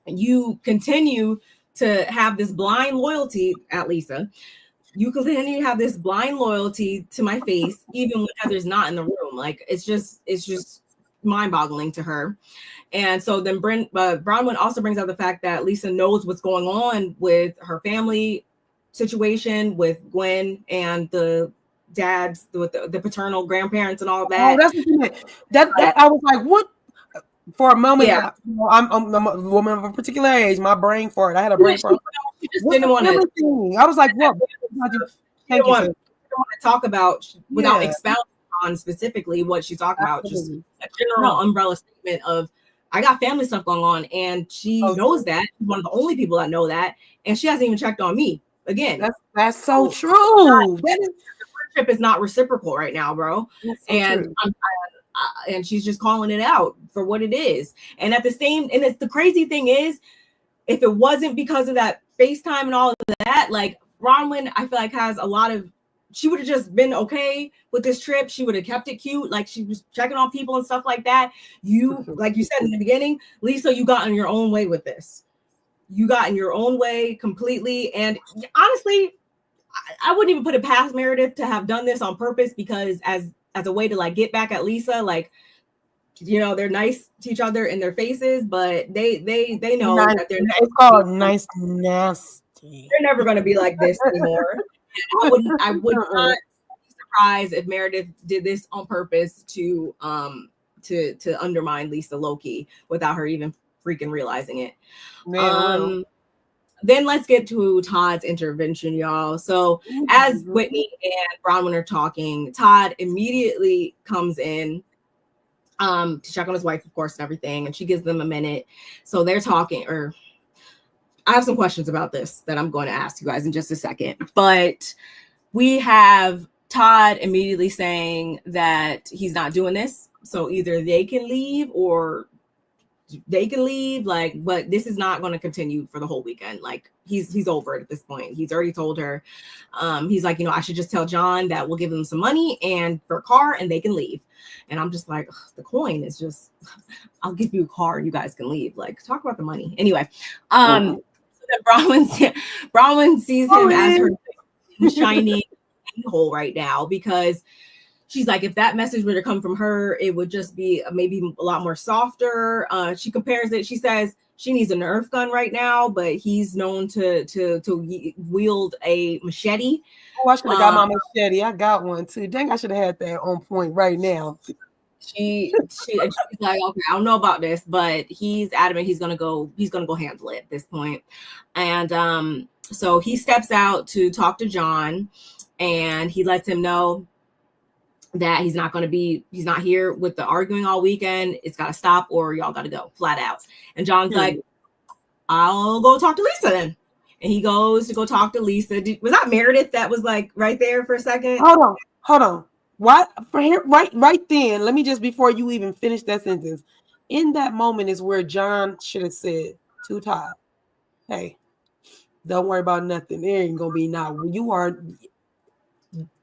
you continue to have this blind loyalty at Lisa. You continue to have this blind loyalty to my face, even when Heather's not in the room. Like, it's just mind-boggling to her. And so then Bronwyn also brings out the fact that Lisa knows what's going on with her family situation with Gwen and the dads, with the paternal grandparents and all that. Oh, that's that I was like, what? For a moment, I'm a woman of a particular age. My brain for it. I had a brain for it. Just didn't want to. I was like, what? Thank you. Don't want to talk about without expounding on specifically what she's talking about. Just a general umbrella statement of, I got family stuff going on, and she knows that. She's one of the only people that know that, and she hasn't even checked on me. Again, that's so true. The friendship is not reciprocal right now, bro. And and she's just calling it out for what it is. And it's the crazy thing is, if it wasn't because of that FaceTime and all of that, like, Bronwyn, I feel like she would have just been okay with this trip. She would have kept it cute. Like, she was checking on people and stuff like that. Like you said in the beginning, Lisa, you got in your own way with this. You got in your own way completely. And honestly, I wouldn't even put it past Meredith to have done this on purpose, because as a way to, like, get back at Lisa, like, they're nice to each other in their faces, but they know that they're it's called nice nasty. They're never going to be like this anymore. And I would not be surprised if Meredith did this on purpose to undermine Lisa low-key without her even freaking realizing it. Then let's get to Todd's intervention, y'all. So as Whitney and Bronwyn are talking, Todd immediately comes in to check on his wife, of course, and everything, and she gives them a minute. So they're talking, or I have some questions about this that I'm going to ask you guys in just a second. But we have Todd immediately saying that he's not doing this. So either they can leave or they can leave, like, but this is not going to continue for the whole weekend. Like, he's over it at this point. He's already told her. He's like, I should just tell John that we'll give him some money and for a car and they can leave. And I'm just like, the coin is just, I'll give you a car and you guys can leave. Like, talk about the money. Anyway, so then Bronwyn sees him as her shiny hole right now, because she's like, if that message were to come from her, it would just be maybe a lot more softer. She compares it. She says she needs a Nerf gun right now, but he's known to wield a machete. Oh, I should have got my machete. I got one too. Dang, I should have had that on point right now. She's like, okay, I don't know about this, but he's adamant he's gonna go handle it at this point. And so he steps out to talk to John, and he lets him know that he's not here with the arguing all weekend. It's got to stop, or y'all got to go flat out. And John's like, I'll go talk to Lisa then. And he goes to go talk to Lisa. Was that Meredith that was like right there for a second? Hold on. What for here? Right then. Let me just, before you even finish that sentence, in that moment is where John should have said to Todd, "Hey, don't worry about nothing. There ain't gonna be now. You are.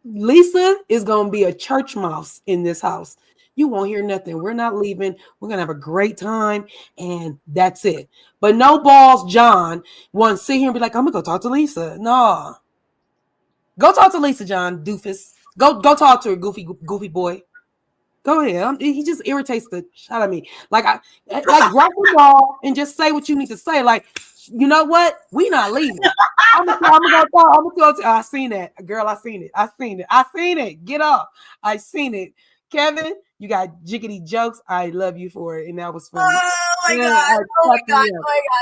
Lisa is gonna be a church mouse in this house. You won't hear nothing. We're not leaving. We're gonna have a great time, and that's it. But no balls, John wants to sit here and be like, I'm gonna go talk to Lisa. No, go talk to Lisa, John, doofus. Go talk to her, goofy boy. Go ahead. He just irritates the shit out of me. Like grab the ball and just say what you need to say. Like, you know what? We not leaving. I'm gonna go. I seen that, girl. I seen it. Get up. I seen it. Kevin, you got jiggity jokes. I love you for it, and that was funny. Oh my god!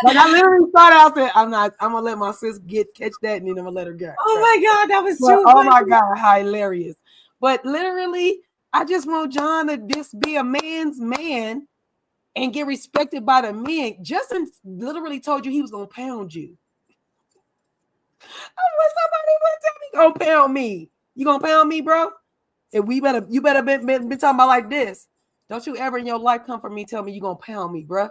Like I literally thought out there. I'm gonna let my sis catch that, and then I'm gonna let her go. Oh my god, that was too funny. Oh my god, hilarious! But literally, I just want John to just be a man's man and get respected by the men. Justin literally told you he was gonna pound you. I want somebody to tell me gonna pound me. You gonna pound me, bro? And you better been talking about like this. Don't you ever in your life come for me, tell me you gonna pound me, bro.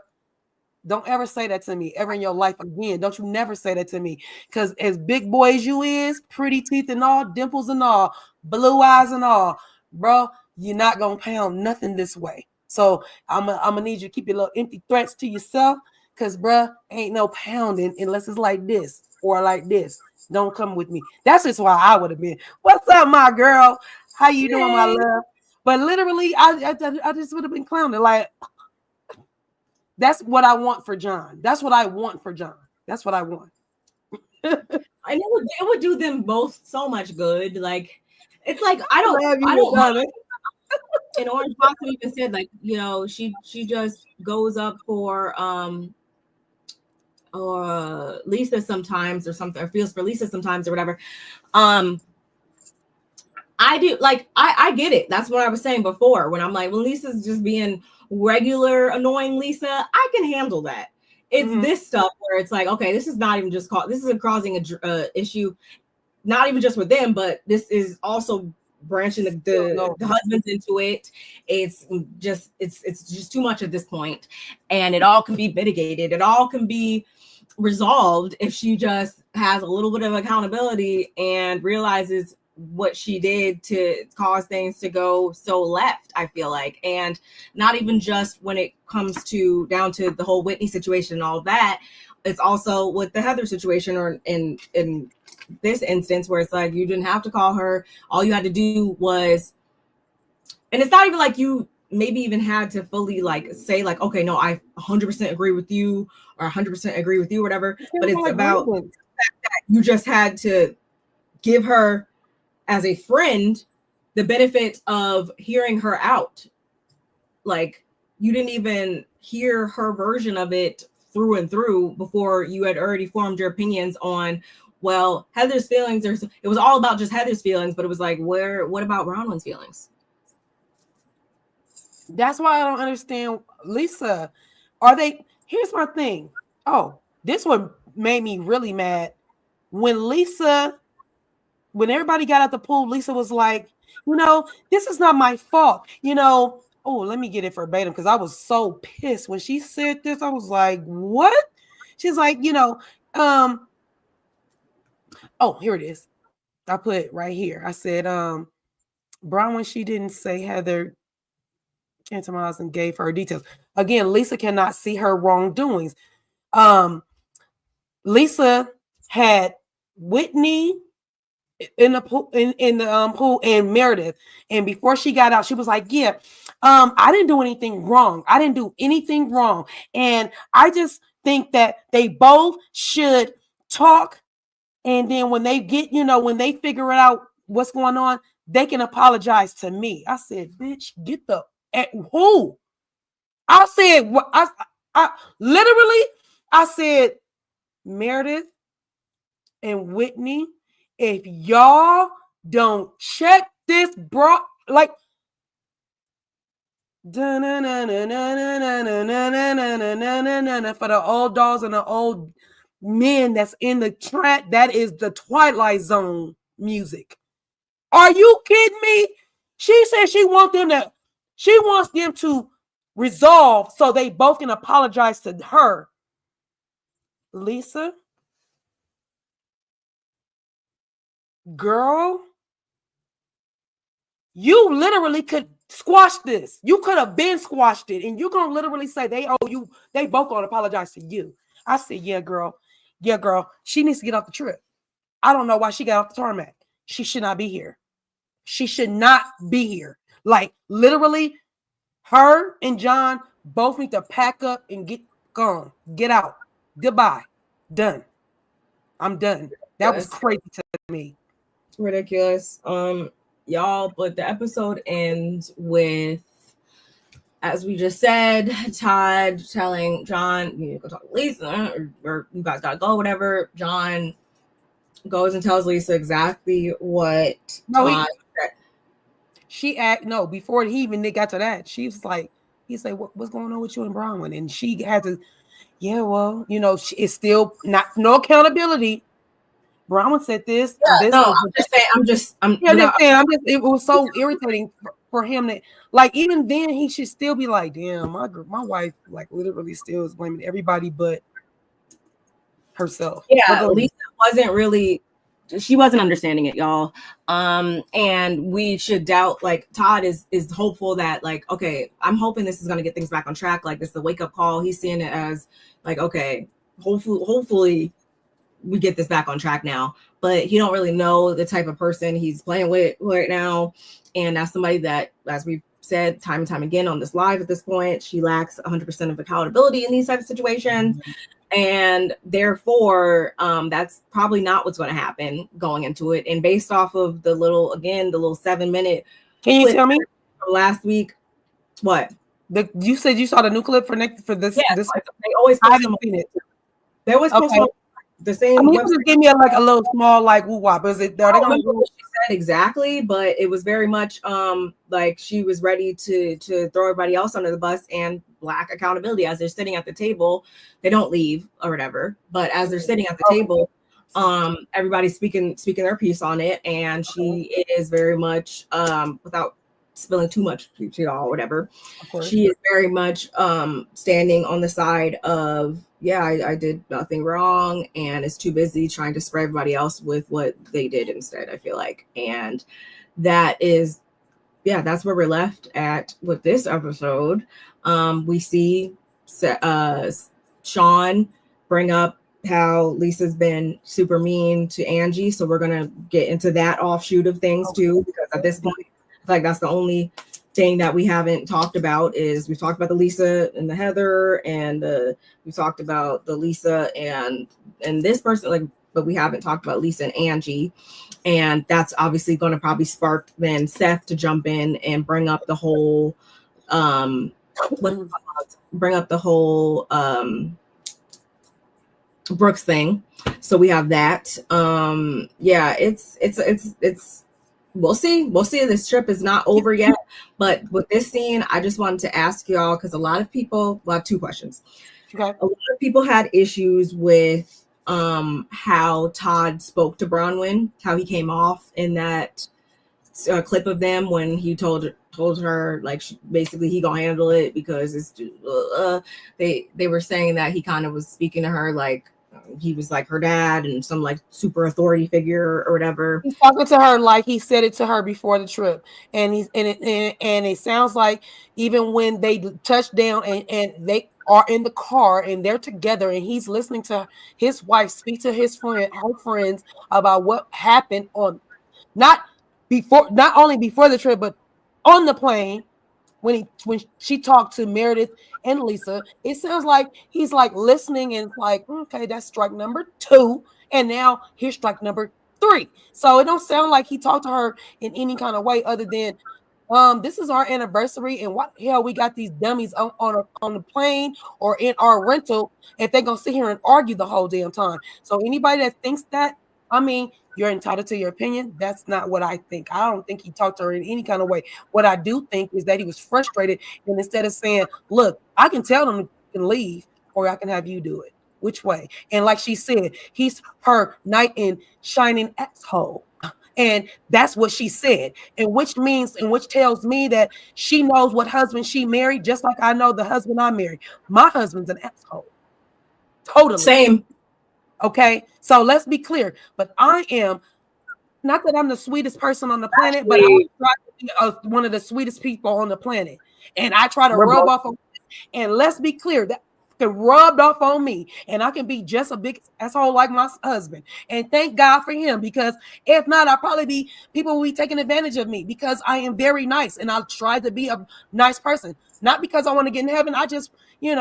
Don't ever say that to me ever in your life again. Don't you never say that to me. Because as big boy as you is, pretty teeth and all, dimples and all, blue eyes and all, bro, you're not gonna pound nothing this way. So I'm gonna need you to keep your little empty threats to yourself. Because, bro, ain't no pounding unless it's like this or like this. Don't come with me. That's just why I would have been. What's up, my girl? How you doing, my love? But literally, I just would have been clowning. Like, that's what I want for John. That's what I want. And it would do them both so much good. Like, it's like I don't. And Orange Blossom even said, like, you know, she just goes up for Lisa sometimes or something, or feels for Lisa sometimes or whatever. I do, like, I get it. That's what I was saying before when I'm like, when Lisa's just being regular annoying Lisa, I can handle that. It's this stuff where it's like, okay, this is not even just this isn't causing a issue, not even just with them, but this is also branching the husbands into it. It's just too much at this point, and it all can be mitigated. It all can be resolved if she just has a little bit of accountability and realizes what she did to cause things to go so left, I feel like. And not even just when it comes to down to the whole Whitney situation and all that, it's also with the Heather situation, or in this instance where it's like, you didn't have to call her. All you had to do was, and it's not even like you maybe even had to fully like say like, okay, no, I 100% agree with you, or 100% agree with you, whatever. But it's about the fact that you just had to give her, as a friend, the benefit of hearing her out. Like, you didn't even hear her version of it through and through before you had already formed your opinions on, well, Heather's feelings. It was all about just Heather's feelings, but it was like, what about Bronwyn's feelings? That's why I don't understand, Lisa. Here's my thing. Oh, this one made me really mad. When everybody got out the pool, Lisa was like, you know, this is not my fault. You know, oh, let me get it verbatim, because I was so pissed when she said this. I was like, what? She's like, you know, oh, here it is. I put it right here. I said, Bronwyn, she didn't say Heather came to my house and gave her details. Again, Lisa cannot see her wrongdoings. Lisa had Whitney in the pool, in the pool, and Meredith. And before she got out, she was like, yeah, I didn't do anything wrong. And I just think that they both should talk. And then when they get, when they figure out what's going on, they can apologize to me. I said, bitch, get the at who? I said, what? I literally, I said, Meredith and Whitney, if y'all don't check this, bro, like, For the old dogs and the old men that's in the track, that is the Twilight Zone music. Are you kidding me? She said she wants them to resolve so they both can apologize to her. Lisa, girl, you literally could squash this. You could have been squashed it, and you're gonna literally say they both gonna apologize to you. I said, yeah, girl. She needs to get off the trip. I don't know why she got off the tarmac. She should not be here. She should not be here. Like, literally, her and John both need to pack up and get gone. Get out. Goodbye. Done. I'm done. That was crazy to me. Ridiculous. Y'all, but the episode ends with, as we just said, Todd telling John, you need to go talk to Lisa, or you guys gotta go, whatever. John goes and tells Lisa exactly what Todd said. Before he even got to that, he said, what's going on with you and Bronwyn? And she had to, it's still no accountability. Bronwyn said this. It was so irritating for him that, like, even then he should still be like, damn, my wife, like, literally still is blaming everybody but herself. Yeah, Lisa she wasn't understanding it, y'all. And we should doubt, like, Todd is hopeful that, like, okay, I'm hoping this is going to get things back on track. Like, this is the wake up call. He's seeing it as, like, okay, hopefully we get this back on track now. But he don't really know the type of person he's playing with right now. And that's somebody that, as we've said time and time again on this live at this point, she lacks 100% of accountability in these types of situations. Mm-hmm. And therefore, that's probably not what's going to happen going into it. And based off of the little 7-minute. Can you tell me last week? What? You said you saw the new clip for this. Yeah, this. They always. I haven't seen it. They always post the same. I mean, you just give me a little small woo wop. Is it? Are they going to do? She said exactly, but it was very much like she was ready to throw everybody else under the bus and lack accountability as they're sitting at the table. They don't leave or whatever, but as they're sitting at the table, everybody's speaking their piece on it, and she is very much without spilling too much to y'all, whatever. She is very much standing on the side of, I did nothing wrong, and is too busy trying to spray everybody else with what they did instead, I feel like. And that is, that's where we're left at with this episode. We see Sean bring up how Lisa's been super mean to Angie, so we're gonna get into that offshoot of things too, because at this point, I feel like that's the only thing that we haven't talked about. Is we've talked about the Lisa and the Heather, and we talked about the Lisa and this person, like, but we haven't talked about Lisa and Angie, and that's obviously going to probably spark then Seth to jump in and bring up the whole Brooks thing. So we have that. It's we'll see. This trip is not over yet. But with this scene, I just wanted to ask y'all, because a lot of people, well, I have two questions. Okay. A lot of people had issues with how Todd spoke to Bronwyn, how he came off in that clip of them when he told her, like, basically he gonna handle it because it's they were saying that he kind of was speaking to her like he was like her dad and some like super authority figure or whatever. He's talking to her like he said it to her before the trip, and it sounds like even when they touch down and they are in the car and they're together and he's listening to his wife speak to her friends about what happened on not only before the trip but on the plane when she talked to Meredith and Lisa. It sounds like he's like listening and like, okay, that's strike number 2, and now here's strike number 3. So it don't sound like he talked to her in any kind of way other than this is our anniversary, and what the hell we got these dummies on the plane or in our rental if they're gonna sit here and argue the whole damn time. So anybody that thinks that, I mean, you're entitled to your opinion. That's not what I think. I don't think he talked to her in any kind of way. What I do think is that he was frustrated, and instead of saying, look, I can tell them to leave, or I can have you do it. Which way? And like she said, he's her knight in shining asshole. And that's what she said. And which tells me that she knows what husband she married, just like I know the husband I married. My husband's an asshole. Totally. Same. Okay. So let's be clear. But I am not that I'm the sweetest person on the planet, but I try to be one of the sweetest people on the planet. And I try to rub off on, and let's be clear, that can rubbed off on me, and I can be just a big asshole like my husband. And thank God for him, because if not, people will be taking advantage of me, because I am very nice and I'll try to be a nice person. Not because I want to get in heaven. I just been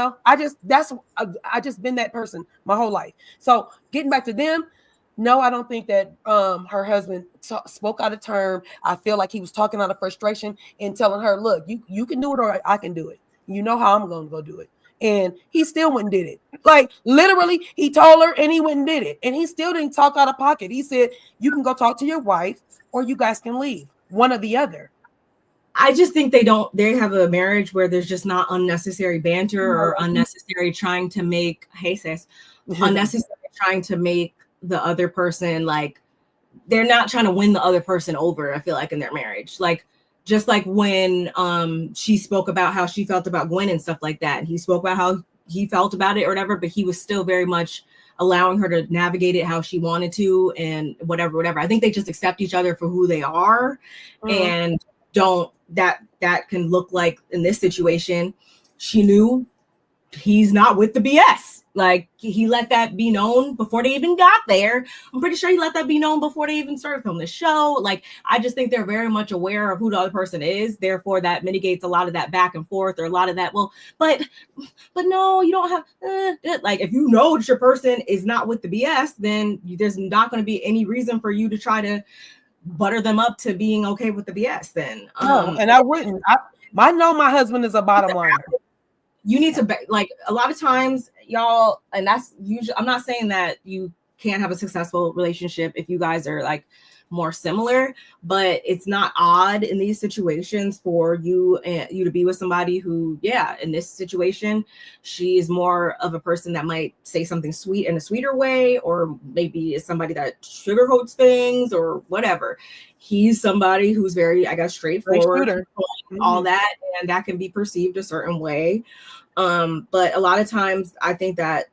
that person my whole life. So getting back to them, no, I don't think that her husband spoke out of term. I feel like he was talking out of frustration and telling her, look, you can do it or I can do it. You know how I'm going to go do it. And he still went and did it. Like, literally, he told her and he went and did it. And he still didn't talk out of pocket. He said, you can go talk to your wife or you guys can leave. One or the other. I just think they have a marriage where there's just not unnecessary banter or unnecessary trying to make, unnecessary trying to make the other person, like, they're not trying to win the other person over, I feel like, in their marriage. Like, just like when she spoke about how she felt about Gwen and stuff like that. And he spoke about how he felt about it or whatever, but he was still very much allowing her to navigate it how she wanted to and whatever. I think they just accept each other for who they are and don't, that can look like in this situation, she knew he's not with the BS. Like, he let that be known before they even got there. I'm pretty sure he let that be known before they even started filming the show. Like, I just think they're very much aware of who the other person is. Therefore, that mitigates a lot of that back and forth, or a lot of that, well, but no, you don't have, like, if you know that your person is not with the BS, then there's not going to be any reason for you to try to butter them up to being okay with the BS then. No, and I wouldn't. I know my husband is a bottom liner. You need to, like, a lot of times, y'all, and that's usually, I'm not saying that you can't have a successful relationship if you guys are like more similar, but it's not odd in these situations for you to be with somebody who, in this situation, she is more of a person that might say something sweet in a sweeter way, or maybe is somebody that sugarcoats things or whatever. He's somebody who's very, I guess, straightforward, all that, and that can be perceived a certain way. But a lot of times I think that,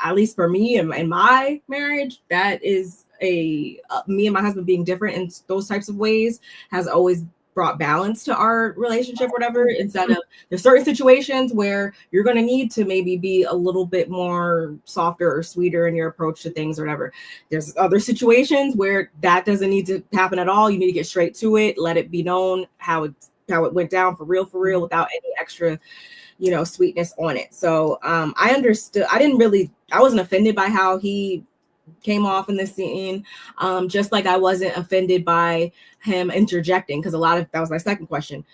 at least for me in my marriage, that is me and my husband being different in those types of ways has always brought balance to our relationship, whatever, instead of, there's certain situations where you're going to need to maybe be a little bit more softer or sweeter in your approach to things or whatever. There's other situations where that doesn't need to happen at all. You need to get straight to it, let it be known how it went down for real, without any extra, sweetness on it. So I understood. I wasn't offended by how he came off in this scene, just like I wasn't offended by him interjecting, because that was my second question.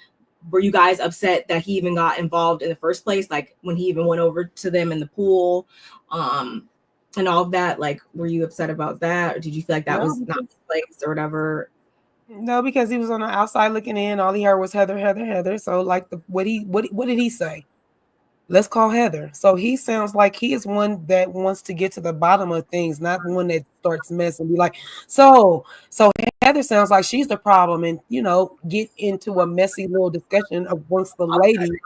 Were you guys upset that he even got involved in the first place? Like, when he even went over to them in the pool, and all of that, like, were you upset about that? Or did you feel like that was not his place or whatever? No, because he was on the outside looking in. All he heard was Heather. So, like, what did he say? Let's call Heather. So he sounds like he is one that wants to get to the bottom of things, not one that starts messing and be like, so Heather sounds like she's the problem, and get into a messy little discussion amongst the ladies.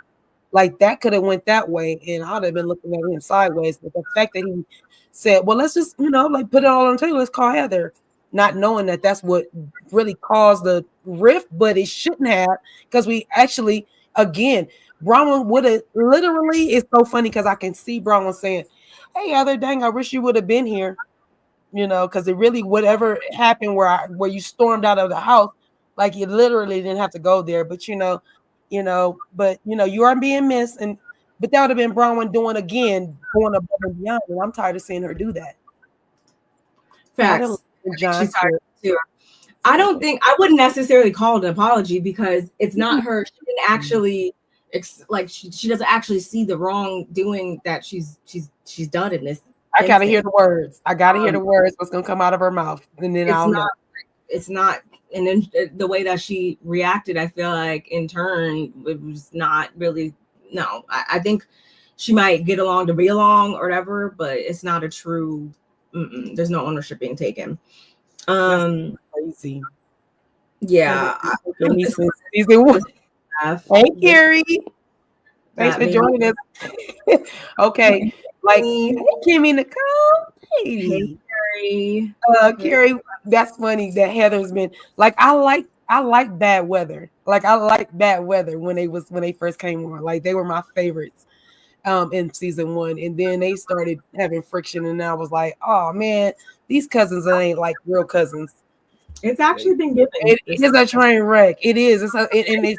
Like, that could have went that way, and I'd have been looking at him sideways. But the fact that he said, well, let's just, like, put it all on the table, let's call Heather, not knowing that that's what really caused the rift, but it shouldn't have, because we actually, again, Bronwyn would have literally, it's so funny because I can see Bronwyn saying, hey, Heather, dang, I wish you would have been here, because it really, whatever happened where you stormed out of the house, like, you literally didn't have to go there, but you are being missed, but that would have been Bronwyn going above and beyond, and I'm tired of seeing her do that. Facts. She's tired too. I wouldn't necessarily call it an apology, because it's not her. She didn't actually, she doesn't actually see the wrongdoing that she's done in this. I gotta hear the words. I gotta hear the words. What's gonna come out of her mouth, and then I'll know. It's not, and then the way that she reacted, I feel like in turn, it was not really. No, I think she might get along to be along or whatever, but it's not a true. There's no ownership being taken. That's crazy. Yeah. Season 1. Hey, Carrie. Thanks for joining us. Okay. Like, hey, Kimmy Nicole. Hey, Carrie. Carrie, that's funny that Heather's been like, I like bad weather. Like, I like bad weather when they first came on. Like, they were my favorites in season 1. And then they started having friction, and I was like, oh man, these cousins ain't like real cousins. It's actually been given. It is a train wreck. It is. It's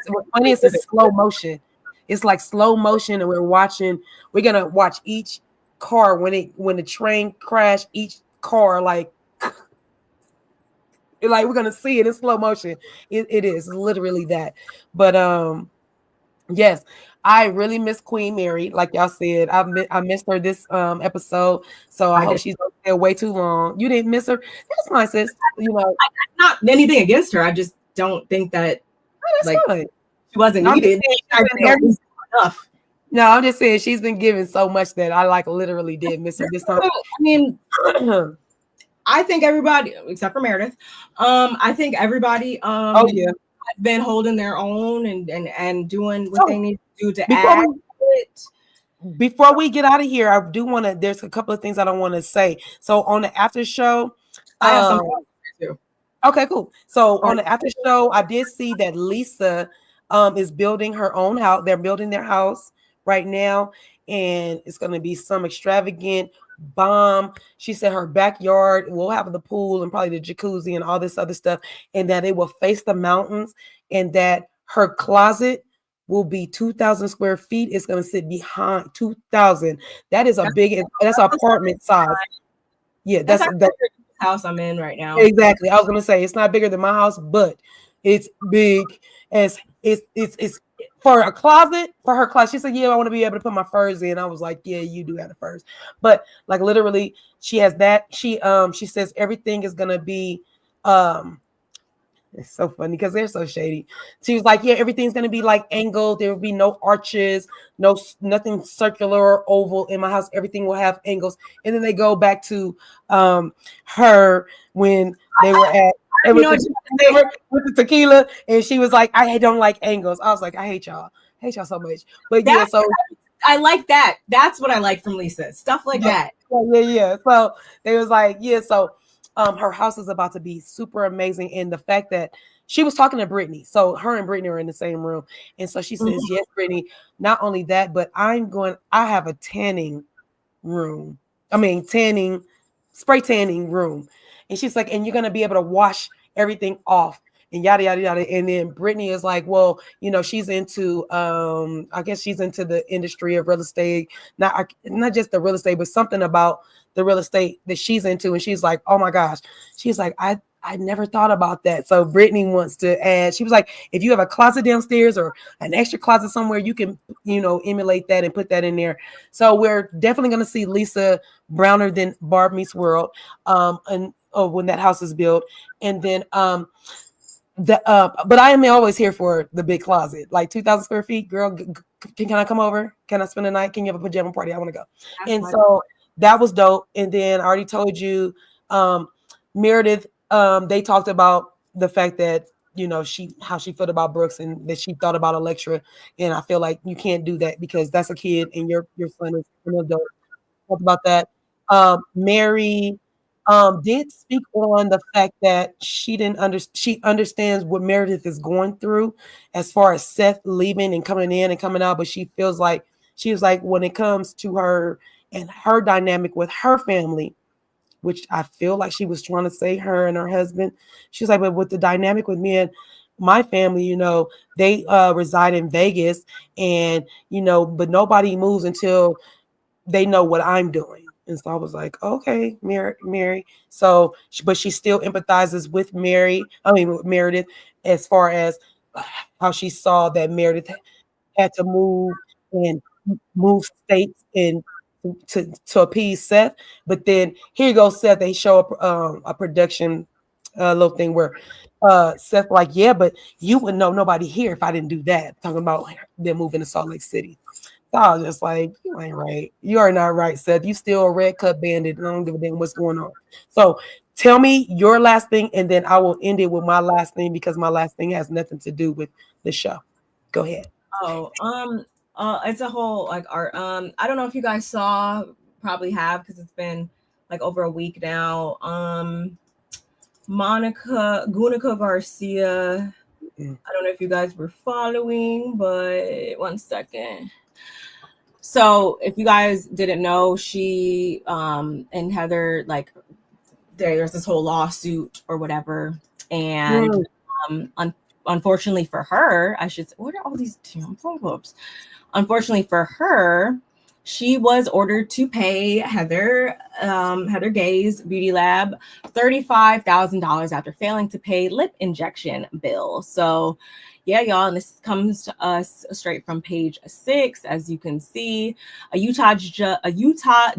what's funny is it's slow motion. It's like slow motion, and we're gonna watch each car when the train crash, each car like we're gonna see it in slow motion. It is literally that. But yes, I really miss Queen Mary. Like y'all said, I missed her this episode. So I hope she's there way too long. You didn't miss her. That's my sis. You know, not anything against her. I just don't think that fine. She wasn't needed. Enough. No, I'm just saying she's been given so much that I literally did miss her this time. I mean, I think everybody except for Meredith. I think everybody have been holding their own and doing what they need to do to add it. Before we get out of here, I do want to. There's a couple of things I don't want to say. So on the after show, I have some too. Okay, cool. So on the after show, I did see that Lisa is building her own house. They're building their house right now, and it's going to be some extravagant bomb. She said her backyard will have the pool and probably the jacuzzi and all this other stuff, and that it will face the mountains, and that her closet will be 2,000 square feet. It's going to sit behind 2,000. That is that's apartment size. Yeah, that's the house I'm in right now. Exactly. I was going to say it's not bigger than my house, but it's big as it's for a closet, for her closet. She said, yeah, I want to be able to put my furs in. I was like, yeah, you do have the furs. But like literally she has that. She says everything is going to be, it's so funny because they're so shady. She was like, yeah, everything's going to be like angled. There will be no arches, nothing circular or oval in my house. Everything will have angles. And then they go back to her when they were at, with the tequila, and she was like, I don't like angles. I was like, I hate y'all so much. But yeah, so I like that. That's what I like from Lisa. Stuff like that. Yeah. So they was like, yeah, so her house is about to be super amazing. And the fact that she was talking to Brittany. So her and Brittany are in the same room. And so she says, yes, Brittany, not only that, but I have a spray tanning room. And she's like, and you're going to be able to wash everything off and yada, yada, yada. And then Brittany is like, well, she's into, I guess she's into the industry of real estate, not just the real estate, but something about the real estate that she's into. And she's like, oh my gosh. She's like, I never thought about that. So Brittany wants to add, she was like, if you have a closet downstairs or an extra closet somewhere, you can, emulate that and put that in there. So we're definitely going to see Lisa Browner than BarbMeetsWorld. When that house is built. And then but I am always here for the big closet, like 2,000 square feet. Girl, can I come over? Can I spend the night? Can you have a pajama party? I want to go. So that was dope. And then I already told you, Meredith, they talked about the fact that how she felt about Brooks and that she thought about Electra. And I feel like you can't do that because that's a kid and your son is an adult. Talked about that. Mary did speak on the fact that she understands what Meredith is going through as far as Seth leaving and coming in and coming out, but she feels like when it comes to her and her dynamic with her family, which I feel like she was trying to say her and her husband, she's like, but with the dynamic with me and my family, they reside in Vegas and but nobody moves until they know what I'm doing. And so I was like, okay, Mary. So, but she still empathizes with Meredith, as far as how she saw that Meredith had to move states and to appease Seth. But then here you go, Seth. They show a production little thing where Seth like, yeah, but you wouldn't know nobody here if I didn't do that. Talking about them moving to Salt Lake City. So I was just like, you ain't right. You are not right, Seth. You still a red cup bandit. I don't give a damn what's going on. So tell me your last thing, and then I will end it with my last thing because my last thing has nothing to do with the show. Go ahead. Oh, it's a whole like art. I don't know if you guys saw, probably have because it's been like over a week now. Gunica Garcia. I don't know if you guys were following, but one second. So if you guys didn't know, she and Heather, like there's this whole lawsuit or whatever, and unfortunately for her, I should say, what are all these whoops? Unfortunately for her, she was ordered to pay Heather Gay's Beauty Lab $35,000 after failing to pay lip injection bill. So yeah, y'all, and this comes to us straight from page 6. As you can see, a Utah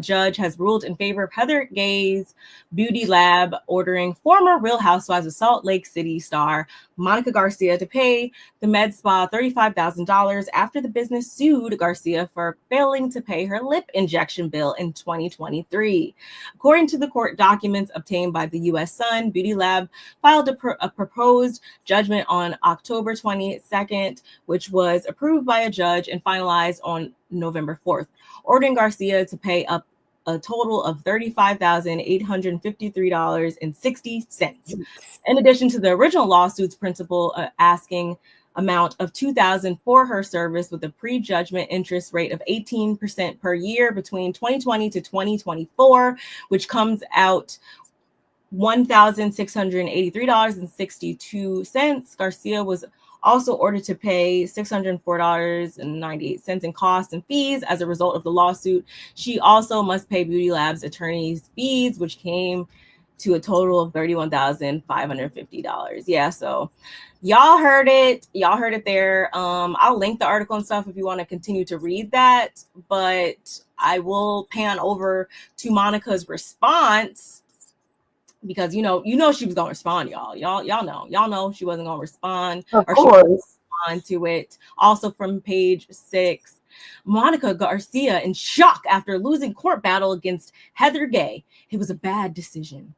judge has ruled in favor of Heather Gay's Beauty Lab, ordering former Real Housewives of Salt Lake City star Monica Garcia to pay the med spa $35,000 after the business sued Garcia for failing to pay her lip injection bill in 2023. According to the court documents obtained by the U.S. Sun, Beauty Lab filed a proposed judgment on October 22nd, which was approved by a judge and finalized on November 4th, ordering Garcia to pay up a total of $35,853.60. In addition to the original lawsuit's principal asking amount of $2,000 for her service with a prejudgment interest rate of 18% per year between 2020 to 2024, which comes out $1,683.62. Garcia was also ordered to pay $604.98 in costs and fees as a result of the lawsuit. She also must pay Beauty Lab's attorney's fees, which came to a total of $31,550. Yeah, so y'all heard it. Y'all heard it there. I'll link the article and stuff if you want to continue to read that, but I will pan over to Monica's response, because you know she was gonna respond, y'all know she wasn't gonna respond, of or course. she respond to it. Also from page 6, Monica Garcia in shock after losing court battle against Heather Gay. It was a bad decision.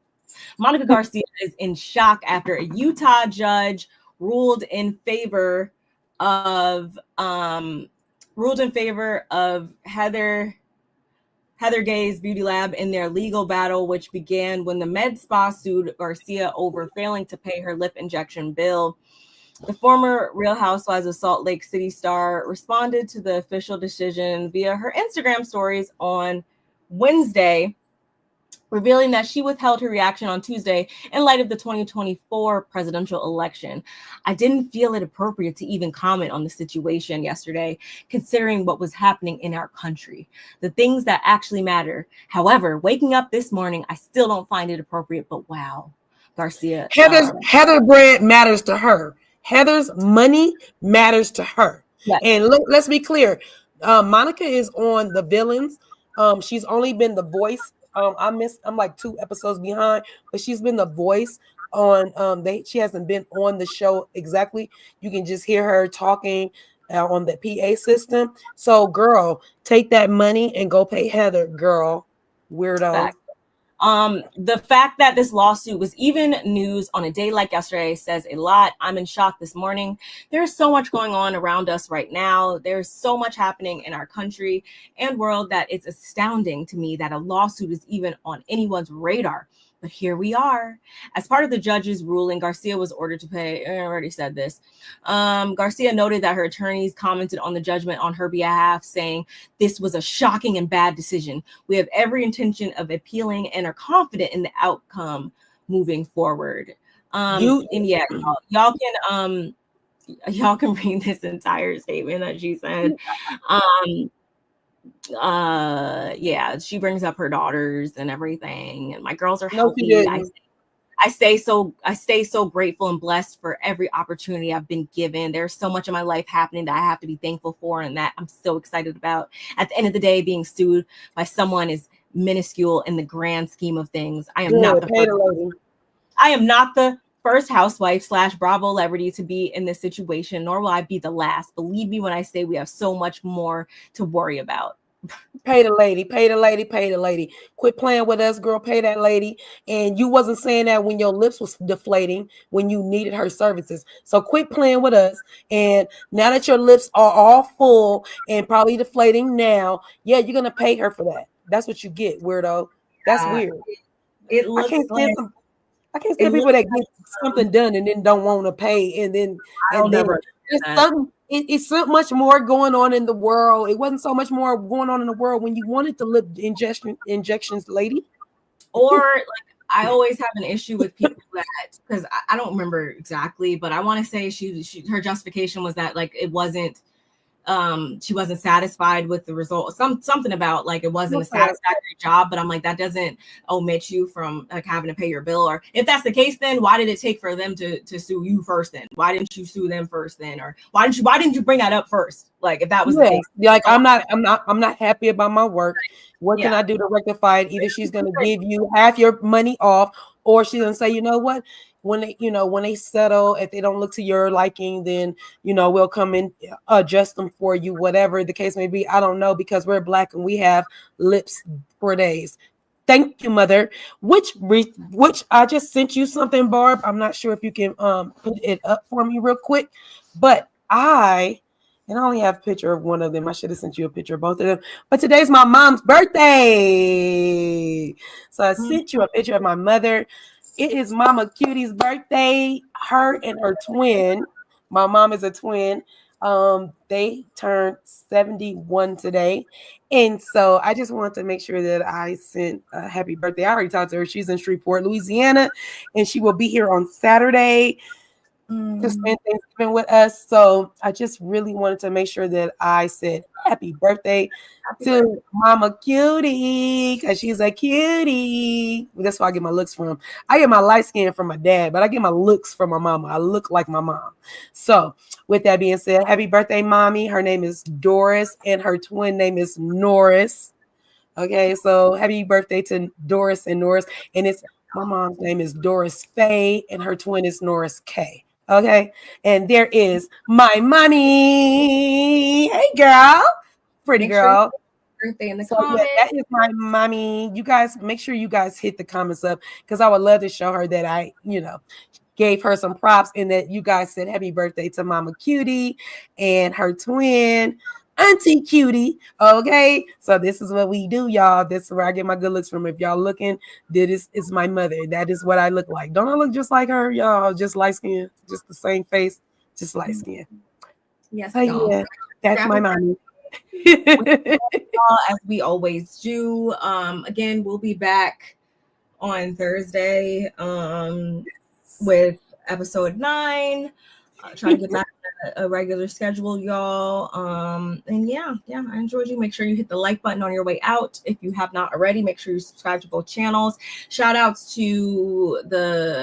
Monica Garcia is in shock after a Utah judge ruled in favor of Heather Gay's Beauty Lab in their legal battle, which began when the med spa sued Garcia over failing to pay her lip injection bill. The former Real Housewives of Salt Lake City star responded to the official decision via her Instagram stories on Wednesday, revealing that she withheld her reaction on Tuesday in light of the 2024 presidential election. I didn't feel it appropriate to even comment on the situation yesterday, considering what was happening in our country, the things that actually matter. However, waking up this morning, I still don't find it appropriate, but wow, Garcia. Heather brand matters to her. Heather's money matters to her. Yes. And let's be clear. Monica is on The Villains. She's only been the voice. I'm like 2 episodes behind, but she's been the voice on she hasn't been on the show exactly. You can just hear her talking on the PA system. So girl, take that money and go pay Heather, girl. Weirdo. Fact. The fact that this lawsuit was even news on a day like yesterday says a lot. I'm in shock this morning. There's so much going on around us right now. There's so much happening in our country and world that it's astounding to me that a lawsuit is even on anyone's radar. But here we are. As part of the judge's ruling, Garcia was ordered to pay. I already said this. Garcia noted that her attorneys commented on the judgment on her behalf, saying, "This was a shocking and bad decision. We have every intention of appealing and are confident in the outcome moving forward." And yeah, y'all can read this entire statement that she said. Yeah, she brings up her daughters and everything, and my girls are healthy. I stay so grateful and blessed for every opportunity I've been given. There's so much in my life happening that I have to be thankful for, and that I'm so excited about. At the end of the day, being sued by someone is minuscule in the grand scheme of things. I am not the first housewife / Bravo celebrity to be in this situation, nor will I be the last. Believe me when I say we have so much more to worry about. Pay the lady, pay the lady, pay the lady. Quit playing with us, girl. Pay that lady. And you wasn't saying that when your lips was deflating, when you needed her services. So quit playing with us. And now that your lips are all full and probably deflating now, yeah, you're gonna pay her for that. That's what you get, weirdo. That's weird. It looks I can't stand people that get something done and then don't want to pay, and then it's so much more going on in the world. It wasn't so much more going on in the world when you wanted the lip injections, lady. Or like, I always have an issue with people that, because I don't remember exactly, but I want to say her justification was that like it wasn't. She wasn't satisfied with the result. Something about like it wasn't a satisfactory job, but I'm like, that doesn't omit you from like having to pay your bill. Or if that's the case, then why did it take for them to sue you first? Then why didn't you sue them first? Then, or why didn't you bring that up first? Like if that was the case, like I'm not happy about my work. What can I do to rectify it? Either she's gonna give you half your money off, or she's gonna say, you know what? When they settle, if they don't look to your liking, then we'll come and adjust them for you, whatever the case may be. I don't know, because we're Black and we have lips for days. Thank you, mother. Which I just sent you something, Barb. I'm not sure if you can put it up for me real quick, but I only have a picture of one of them. I should have sent you a picture of both of them. But today's my mom's birthday, so I sent you a picture of my mother. It is Mama Cutie's birthday. Her and her twin. My mom is a twin. They turned 71 today. And so I just wanted to make sure that I sent a happy birthday. I already talked to her. She's in Shreveport, Louisiana, and she will be here on Saturday to spend Thanksgiving with us. So I just really wanted to make sure that I said happy birthday to Mama Cutie, because she's a cutie. That's where I get my looks from. I get my light skin from my dad, but I get my looks from my mama. I look like my mom. So with that being said, happy birthday, mommy. Her name is Doris, and her twin name is Norris. Okay, so happy birthday to Doris and Norris. And my mom's name is Doris Faye, and her twin is Norris K. Okay, and there is my mommy. Hey, girl, pretty girl. Birthday in the comments. Yeah, that is my mommy. You guys, make sure you guys hit the comments up, because I would love to show her that I, gave her some props, and that you guys said happy birthday to Mama Cutie and her twin, Auntie Cutie. Okay, so this is what we do, y'all. This is where I get my good looks from. If y'all looking, this is my mother. That is what I look like. Don't I look just like her, y'all? Just light skin, just the same face, just light skin. Yes, yeah, that's my mommy. As we always do. Again, we'll be back on Thursday with episode 9. Trying to get back to a regular schedule, y'all. And yeah, I enjoyed you. Make sure you hit the like button on your way out. If you have not already, make sure you subscribe to both channels. Shout outs to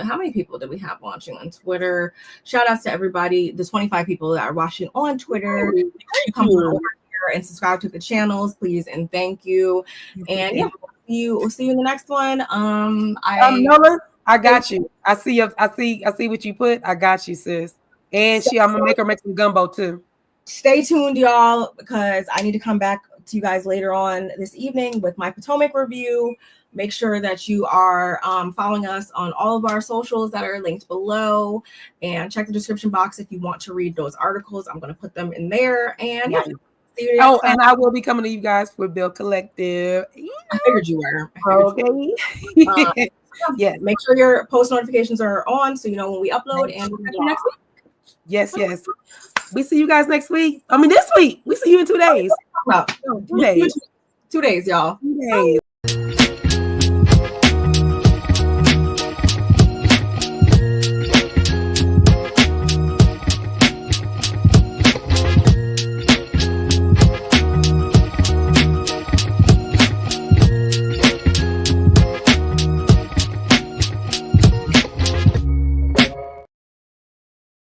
how many people did we have watching on Twitter? Shout outs to everybody, the 25 people that are watching on Twitter. Make sure you come over here and subscribe to the channels, please, and thank you. And yeah, we'll see you in the next one. Nola, I got you. I see what you put. I got you, sis. And I'm gonna make her make some gumbo too. Stay tuned, y'all, because I need to come back to you guys later on this evening with my Potomac review. Make sure that you are following us on all of our socials that are linked below, and check the description box if you want to read those articles. I'm going to put them in there. And yeah. And I will be coming to you guys for Bill Collective. I figured you were. Okay. Yeah, make sure your post notifications are on so you know when we upload, and we'll catch you next week. Yes. We see you guys next week. I mean, this week. We see you in 2 days. 2 days. 2 days, y'all. 2 days.